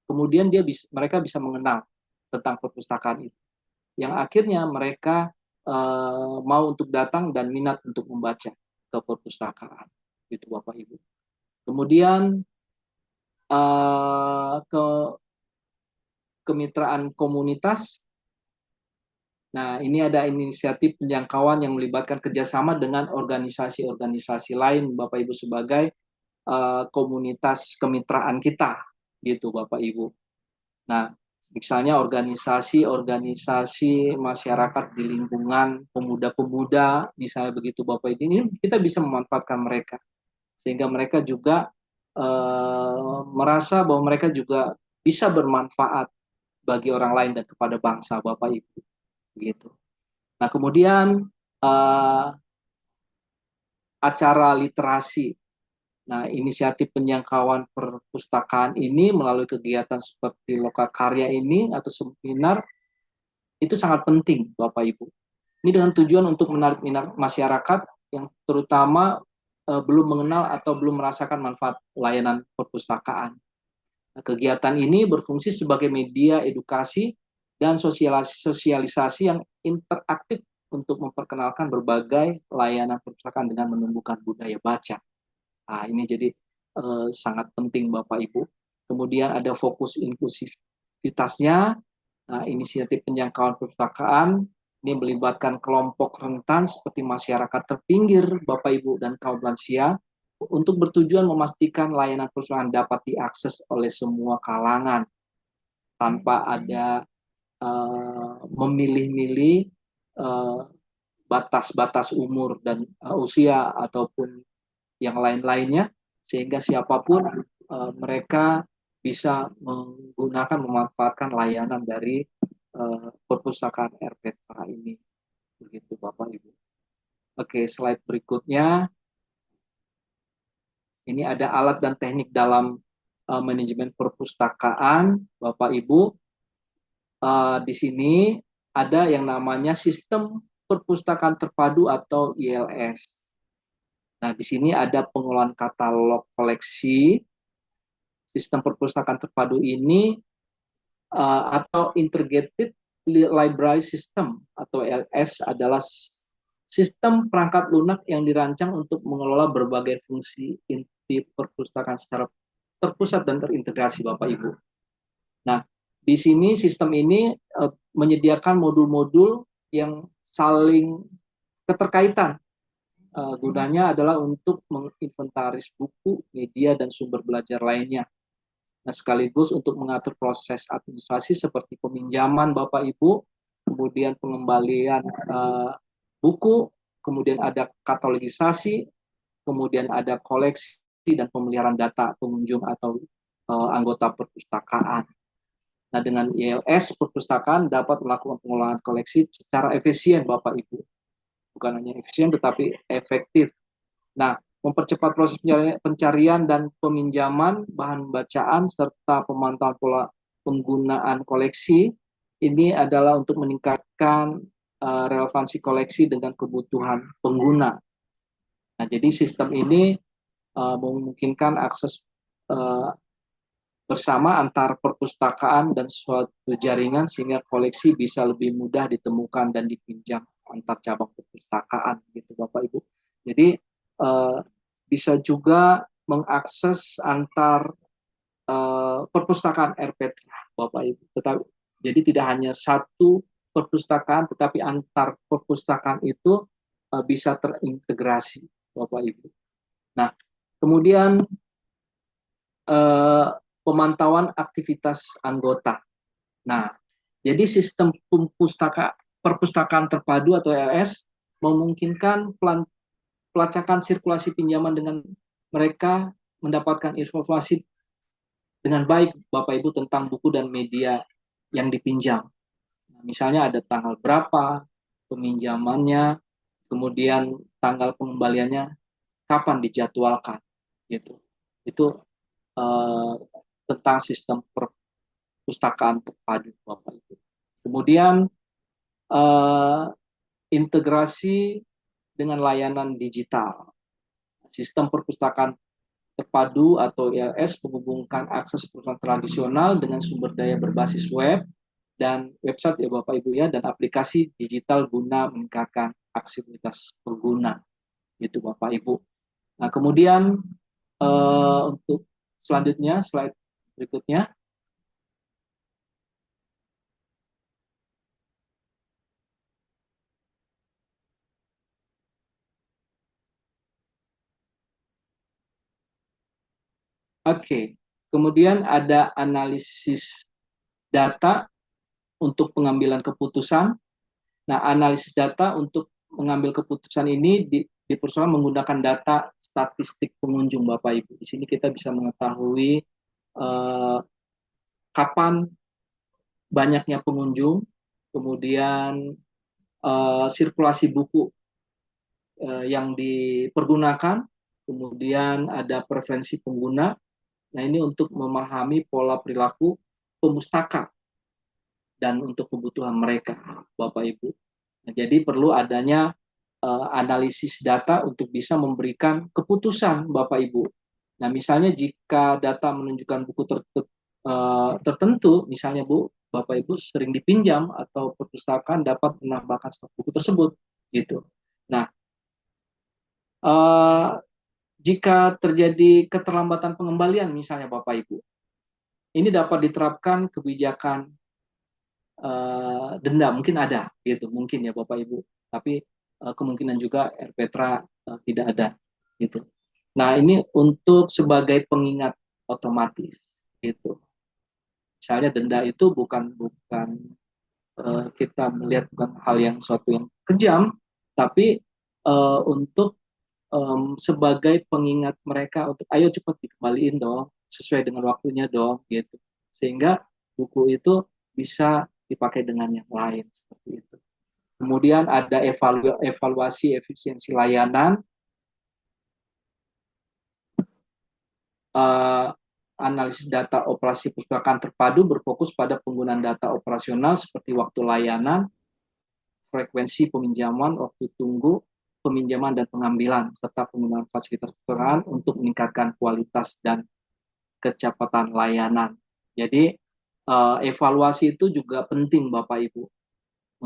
kemudian mereka bisa mengenal tentang perpustakaan itu yang akhirnya mereka mau untuk datang dan minat untuk membaca ke perpustakaan gitu Bapak Ibu kemudian ke kemitraan komunitas. Nah, ini ada inisiatif penjangkauan yang melibatkan kerjasama dengan organisasi-organisasi lain, Bapak Ibu sebagai komunitas kemitraan kita, gitu Bapak Ibu. Nah, misalnya organisasi-organisasi masyarakat di lingkungan pemuda-pemuda, misalnya begitu Bapak Ibu, ini kita bisa memanfaatkan mereka, sehingga mereka juga merasa bahwa mereka juga bisa bermanfaat bagi orang lain dan kepada bangsa Bapak Ibu gitu. Nah, kemudian uh, acara literasi. Nah, inisiatif penjangkauan perpustakaan ini melalui kegiatan seperti Lokakarya ini atau seminar itu sangat penting, Bapak Ibu. Ini dengan tujuan untuk menarik minat masyarakat yang terutama belum mengenal atau belum merasakan manfaat layanan perpustakaan. Nah, kegiatan ini berfungsi sebagai media edukasi dan sosialisasi yang interaktif untuk memperkenalkan berbagai layanan perpustakaan dengan menumbuhkan budaya baca. Nah, ini jadi sangat penting Bapak Ibu. Kemudian ada fokus inklusivitasnya, inisiatif penjangkauan perpustakaan, ini melibatkan kelompok rentan seperti masyarakat terpinggir, Bapak Ibu, dan kaum lansia, untuk bertujuan memastikan layanan perpustakaan dapat diakses oleh semua kalangan, tanpa ada memilih-milih batas-batas umur dan usia ataupun yang lain-lainnya, sehingga siapapun mereka bisa menggunakan, memanfaatkan layanan dari perpustakaan RPTA ini. Begitu Bapak Ibu. Oke, slide berikutnya. Ini ada alat dan teknik dalam manajemen perpustakaan, Bapak Ibu. Di sini ada yang namanya sistem perpustakaan terpadu atau ILS. Nah, di sini ada pengelolaan katalog koleksi. Sistem perpustakaan terpadu ini atau Integrated Library System atau LS adalah sistem perangkat lunak yang dirancang untuk mengelola berbagai fungsi inti perpustakaan secara terpusat dan terintegrasi, Bapak Ibu. Nah, di sini sistem ini menyediakan modul-modul yang saling keterkaitan. Gunanya adalah untuk menginventaris buku, media, dan sumber belajar lainnya. Nah, sekaligus untuk mengatur proses administrasi seperti peminjaman Bapak Ibu, kemudian pengembalian buku, kemudian ada katalogisasi, kemudian ada koleksi dan pemeliharaan data pengunjung atau anggota perpustakaan. Nah, dengan ILS, perpustakaan dapat melakukan pengelolaan koleksi secara efisien Bapak Ibu. Bukan hanya efisien tetapi efektif. Nah, mempercepat proses pencarian dan peminjaman bahan bacaan serta pemantauan pola penggunaan koleksi ini adalah untuk meningkatkan relevansi koleksi dengan kebutuhan pengguna. Nah, jadi sistem ini memungkinkan akses bersama antar perpustakaan dan suatu jaringan sehingga koleksi bisa lebih mudah ditemukan dan dipinjam antar cabang perpustakaan, gitu Bapak Ibu. Jadi bisa juga mengakses antar perpustakaan RPTA, Bapak Ibu. Jadi tidak hanya satu perpustakaan, tetapi antar perpustakaan itu bisa terintegrasi, Bapak Ibu. Nah, kemudian pemantauan aktivitas anggota. Nah, jadi sistem perpustakaan terpadu atau LS memungkinkan pelacakan sirkulasi pinjaman dengan mereka mendapatkan informasi dengan baik Bapak Ibu tentang buku dan media yang dipinjam. Nah, misalnya ada tanggal berapa peminjamannya, kemudian tanggal pengembaliannya, kapan dijadwalkan, gitu. Itu tentang sistem perpustakaan terpadu Bapak Ibu. Kemudian integrasi dengan layanan digital. Sistem perpustakaan terpadu atau ILS menghubungkan akses perpustakaan tradisional dengan sumber daya berbasis web dan website ya Bapak Ibu ya, dan aplikasi digital guna meningkatkan aksesibilitas pengguna, itu Bapak Ibu. Nah, kemudian untuk selanjutnya, slide berikutnya. Oke, kemudian ada analisis data untuk pengambilan keputusan. Nah, analisis data untuk mengambil keputusan ini di perusahaan menggunakan data statistik pengunjung Bapak Ibu. Di sini kita bisa mengetahui kapan banyaknya pengunjung, kemudian sirkulasi buku yang dipergunakan, kemudian ada preferensi pengguna. Nah, ini untuk memahami pola perilaku pemustaka dan untuk kebutuhan mereka, Bapak Ibu. Nah, jadi perlu adanya analisis data untuk bisa memberikan keputusan, Bapak Ibu. Nah, misalnya jika data menunjukkan buku tertentu, misalnya Bu, Bapak Ibu sering dipinjam atau perpustakaan dapat menambahkan stok buku tersebut gitu. Nah, eh, jika terjadi keterlambatan pengembalian misalnya Bapak Ibu, ini dapat diterapkan kebijakan denda, mungkin ada gitu, mungkin ya Bapak Ibu, tapi kemungkinan juga RPTRA tidak ada gitu. Nah, ini untuk sebagai pengingat otomatis gitu. Misalnya denda itu bukan kita melihat bukan hal yang suatu yang kejam, tapi untuk sebagai pengingat mereka untuk ayo cepat dikembaliin dong, sesuai dengan waktunya dong gitu. Sehingga buku itu bisa dipakai dengan yang lain seperti itu. Kemudian ada evaluasi efisiensi layanan, analisis data operasi perpustakaan terpadu berfokus pada penggunaan data operasional seperti waktu layanan, frekuensi peminjaman, waktu tunggu, peminjaman dan pengambilan, serta penggunaan fasilitas perpustakaan untuk meningkatkan kualitas dan kecepatan layanan. Jadi evaluasi itu juga penting Bapak Ibu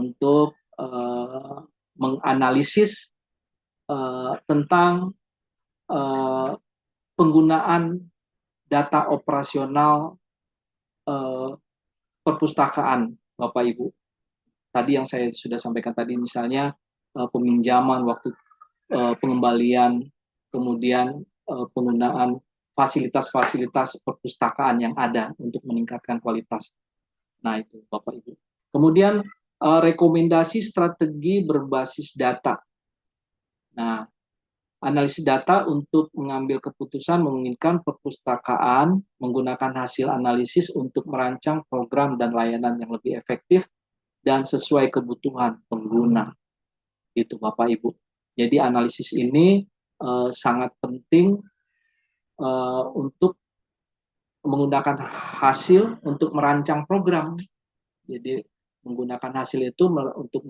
untuk menganalisis tentang penggunaan data operasional perpustakaan Bapak Ibu. Tadi yang saya sudah sampaikan tadi misalnya peminjaman, waktu pengembalian, kemudian penggunaan fasilitas-fasilitas perpustakaan yang ada untuk meningkatkan kualitas. Nah, itu Bapak Ibu. Kemudian rekomendasi strategi berbasis data. Nah, analisis data untuk mengambil keputusan memungkinkan perpustakaan menggunakan hasil analisis untuk merancang program dan layanan yang lebih efektif dan sesuai kebutuhan pengguna. Itu Bapak Ibu. Jadi analisis ini sangat penting untuk menggunakan hasil untuk merancang program. Jadi menggunakan hasil itu untuk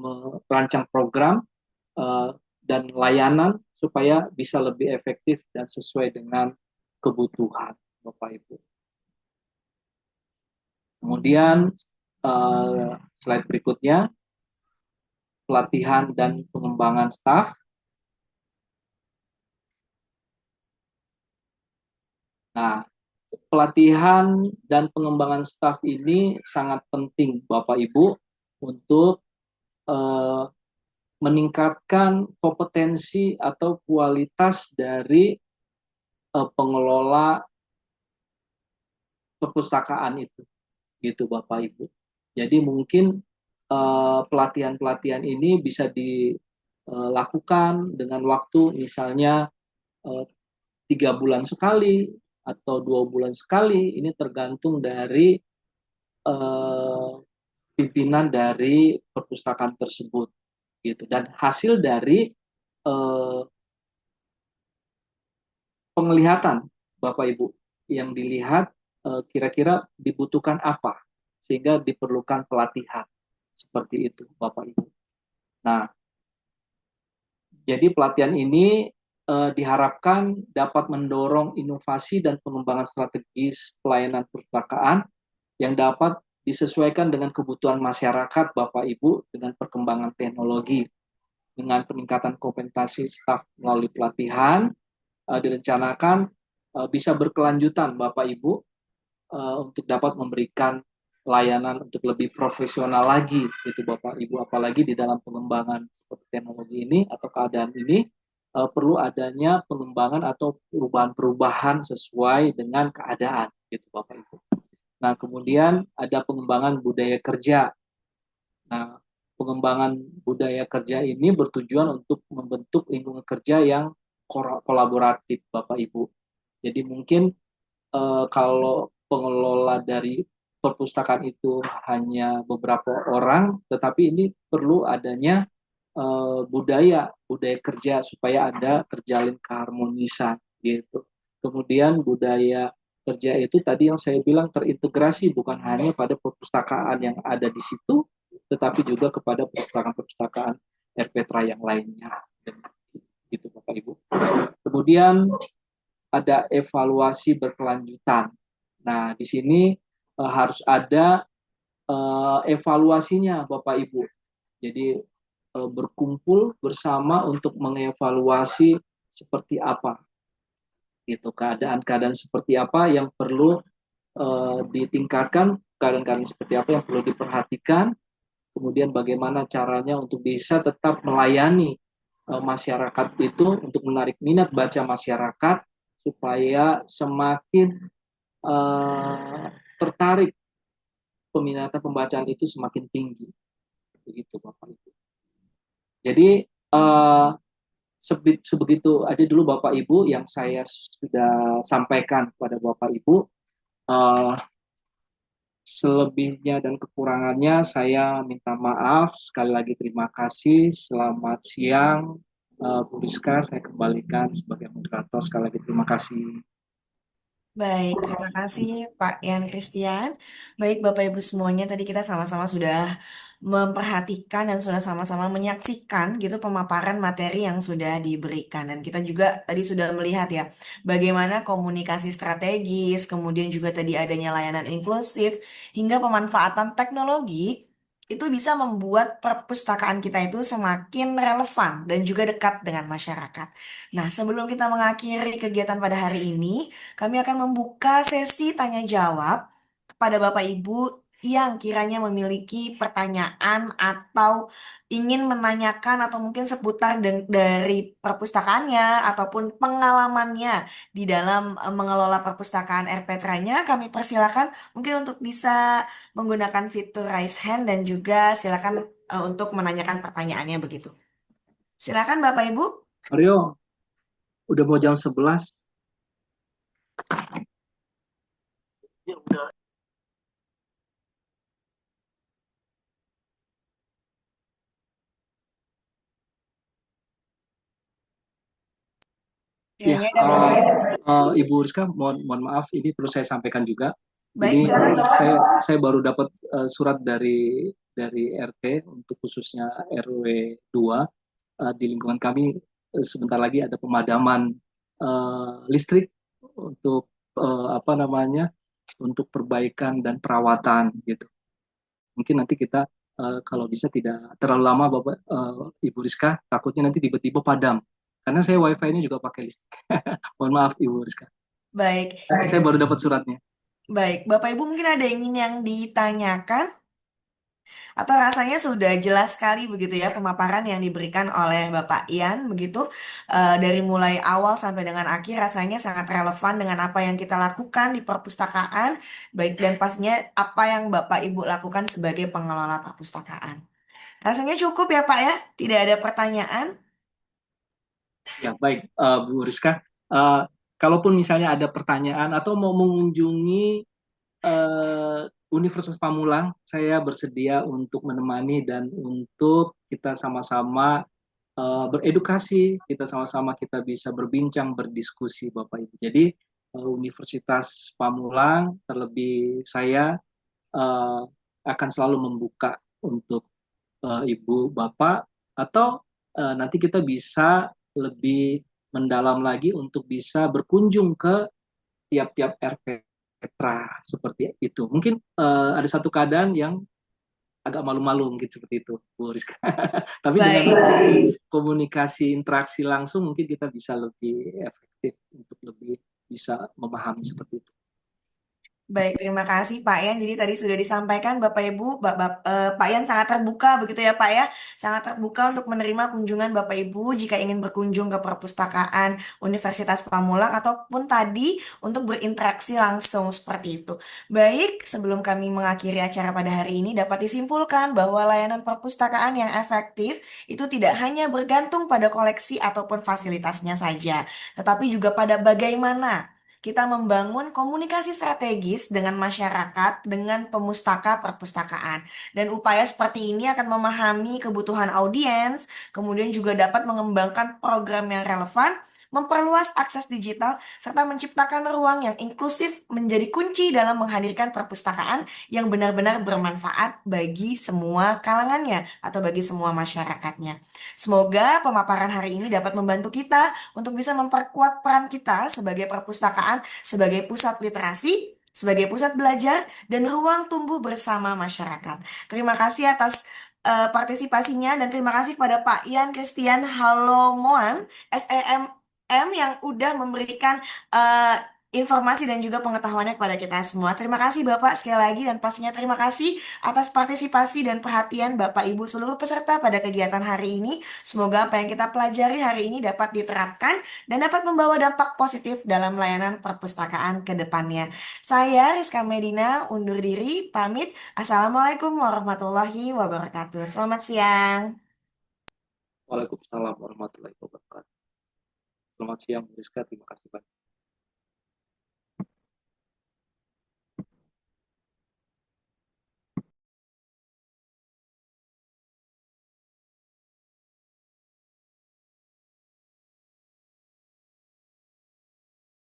merancang program dan layanan supaya bisa lebih efektif dan sesuai dengan kebutuhan Bapak Ibu. Kemudian slide berikutnya, pelatihan dan pengembangan staf. Nah, pelatihan dan pengembangan staf ini sangat penting Bapak Ibu untuk meningkatkan kompetensi atau kualitas dari pengelola perpustakaan itu, gitu Bapak Ibu. Jadi mungkin pelatihan-pelatihan ini bisa dilakukan dengan waktu misalnya 3 bulan sekali atau 2 bulan sekali. Ini tergantung dari pimpinan dari perpustakaan tersebut, gitu. Dan hasil dari penglihatan Bapak Ibu yang dilihat kira-kira dibutuhkan apa sehingga diperlukan pelatihan seperti itu Bapak Ibu. Nah, jadi pelatihan ini diharapkan dapat mendorong inovasi dan pengembangan strategis pelayanan perpustakaan yang dapat disesuaikan dengan kebutuhan masyarakat Bapak Ibu dengan perkembangan teknologi. Dengan peningkatan kompetensi staf melalui pelatihan direncanakan bisa berkelanjutan Bapak Ibu untuk dapat memberikan layanan untuk lebih profesional lagi gitu Bapak Ibu, apalagi di dalam pengembangan seperti teknologi ini atau keadaan ini perlu adanya pengembangan atau perubahan-perubahan sesuai dengan keadaan gitu Bapak Ibu. Nah, kemudian ada pengembangan budaya kerja. Nah, pengembangan budaya kerja ini bertujuan untuk membentuk lingkungan kerja yang kolaboratif Bapak Ibu. Jadi mungkin kalau pengelola dari perpustakaan itu hanya beberapa orang, tetapi ini perlu adanya budaya kerja supaya ada terjalin keharmonisan gitu. Kemudian budaya kerja itu tadi yang saya bilang terintegrasi bukan hanya pada perpustakaan yang ada di situ, tetapi juga kepada perpustakaan-perpustakaan RPTRA yang lainnya. Gitu Bapak Ibu. Kemudian ada evaluasi berkelanjutan. Nah, di sini harus ada evaluasinya Bapak Ibu. Jadi berkumpul bersama untuk mengevaluasi seperti apa gitu, keadaan-keadaan seperti apa yang perlu ditingkatkan, keadaan-keadaan seperti apa yang perlu diperhatikan, kemudian bagaimana caranya untuk bisa tetap melayani masyarakat itu, untuk menarik minat baca masyarakat supaya semakin tertarik, peminatan pembacaan itu semakin tinggi, begitu Bapak Ibu. Jadi sebegitu aja dulu Bapak Ibu yang saya sudah sampaikan kepada Bapak Ibu. Selebihnya dan kekurangannya saya minta maaf. Sekali lagi terima kasih. Selamat siang, Bu Rizka. Saya kembalikan sebagai moderator. Sekali lagi terima kasih. Baik, terima kasih Pak Yan Christian. Baik Bapak Ibu semuanya, tadi kita sama-sama sudah memperhatikan dan sudah sama-sama menyaksikan gitu pemaparan materi yang sudah diberikan. Dan kita juga tadi sudah melihat ya bagaimana komunikasi strategis, kemudian juga tadi adanya layanan inklusif, hingga pemanfaatan teknologi itu bisa membuat perpustakaan kita itu semakin relevan dan juga dekat dengan masyarakat. Nah, sebelum kita mengakhiri kegiatan pada hari ini, kami akan membuka sesi tanya jawab kepada Bapak Ibu yang kiranya memiliki pertanyaan atau ingin menanyakan atau mungkin seputar dari perpustakaannya ataupun pengalamannya di dalam mengelola perpustakaan RPTRA-nya. Kami persilakan mungkin untuk bisa menggunakan fitur raise hand dan juga silakan untuk menanyakan pertanyaannya begitu. Silakan Bapak Ibu. Mario, udah mau jam 11. Ya, Kiranya ada pertanyaan. Ibu Rizka, mohon maaf, ini perlu saya sampaikan juga. Baik, Jadi silakan Bapak. saya baru dapat surat dari RT untuk khususnya RW 2 di lingkungan kami. Sebentar lagi ada pemadaman listrik untuk apa namanya, untuk perbaikan dan perawatan gitu. Mungkin nanti kita kalau bisa tidak terlalu lama Bapak Ibu Rizka, takutnya nanti tiba-tiba padam. Karena saya wifi-nya juga pakai listrik. Mohon maaf Ibu Rizka. Baik, Saya baru dapat suratnya. baik. Bapak Ibu mungkin ada yang ditanyakan atau rasanya sudah jelas sekali begitu ya pemaparan yang diberikan oleh Bapak Ian begitu. Dari mulai awal sampai dengan akhir rasanya sangat relevan dengan apa yang kita lakukan di perpustakaan, baik dan pastinya apa yang Bapak Ibu lakukan sebagai pengelola perpustakaan. Rasanya cukup ya Pak ya, tidak ada pertanyaan. Ya, baik, Bu Rizka. Kalaupun misalnya ada pertanyaan atau mau mengunjungi Universitas Pamulang, saya bersedia untuk menemani dan untuk kita sama-sama beredukasi, kita bisa berbincang, berdiskusi, Bapak Ibu. Jadi Universitas Pamulang, terlebih saya akan selalu membuka untuk Ibu, Bapak, atau nanti kita bisa lebih mendalam lagi untuk bisa berkunjung ke tiap-tiap RPTRA seperti itu. Mungkin ada satu keadaan yang agak malu-malu mungkin seperti itu, Bu Rizka. Tapi dengan Baik. komunikasi interaksi langsung mungkin kita bisa lebih efektif untuk lebih bisa memahami seperti itu. Baik, terima kasih Pak Yan. Jadi tadi sudah disampaikan Bapak Ibu, Pak Yan sangat terbuka begitu ya Pak ya. Sangat terbuka untuk menerima kunjungan Bapak Ibu jika ingin berkunjung ke perpustakaan Universitas Pamulang ataupun tadi untuk berinteraksi langsung seperti itu. Baik, sebelum kami mengakhiri acara pada hari ini dapat disimpulkan bahwa layanan perpustakaan yang efektif itu tidak hanya bergantung pada koleksi ataupun fasilitasnya saja, tetapi juga pada bagaimana kita membangun komunikasi strategis dengan masyarakat, dengan pemustaka perpustakaan. Dan upaya seperti ini akan memahami kebutuhan audiens, kemudian juga dapat mengembangkan program yang relevan, memperluas akses digital, serta menciptakan ruang yang inklusif menjadi kunci dalam menghadirkan perpustakaan yang benar-benar bermanfaat bagi semua kalangannya atau bagi semua masyarakatnya. Semoga pemaparan hari ini dapat membantu kita untuk bisa memperkuat peran kita sebagai perpustakaan, sebagai pusat literasi, sebagai pusat belajar dan ruang tumbuh bersama masyarakat. Terima kasih atas partisipasinya dan terima kasih kepada Pak Ian Christian Halomoan, SEM yang udah memberikan eh, informasi dan juga pengetahuannya kepada kita semua. Terima kasih Bapak sekali lagi dan pastinya terima kasih atas partisipasi dan perhatian Bapak Ibu seluruh peserta pada kegiatan hari ini. Semoga apa yang kita pelajari hari ini dapat diterapkan dan dapat membawa dampak positif dalam layanan perpustakaan ke depannya. Saya Rizka Medina undur diri, pamit. Assalamualaikum warahmatullahi wabarakatuh. Selamat siang. Waalaikumsalam warahmatullahi wabarakatuh. Selamat siang, Rizka. Terima kasih banyak.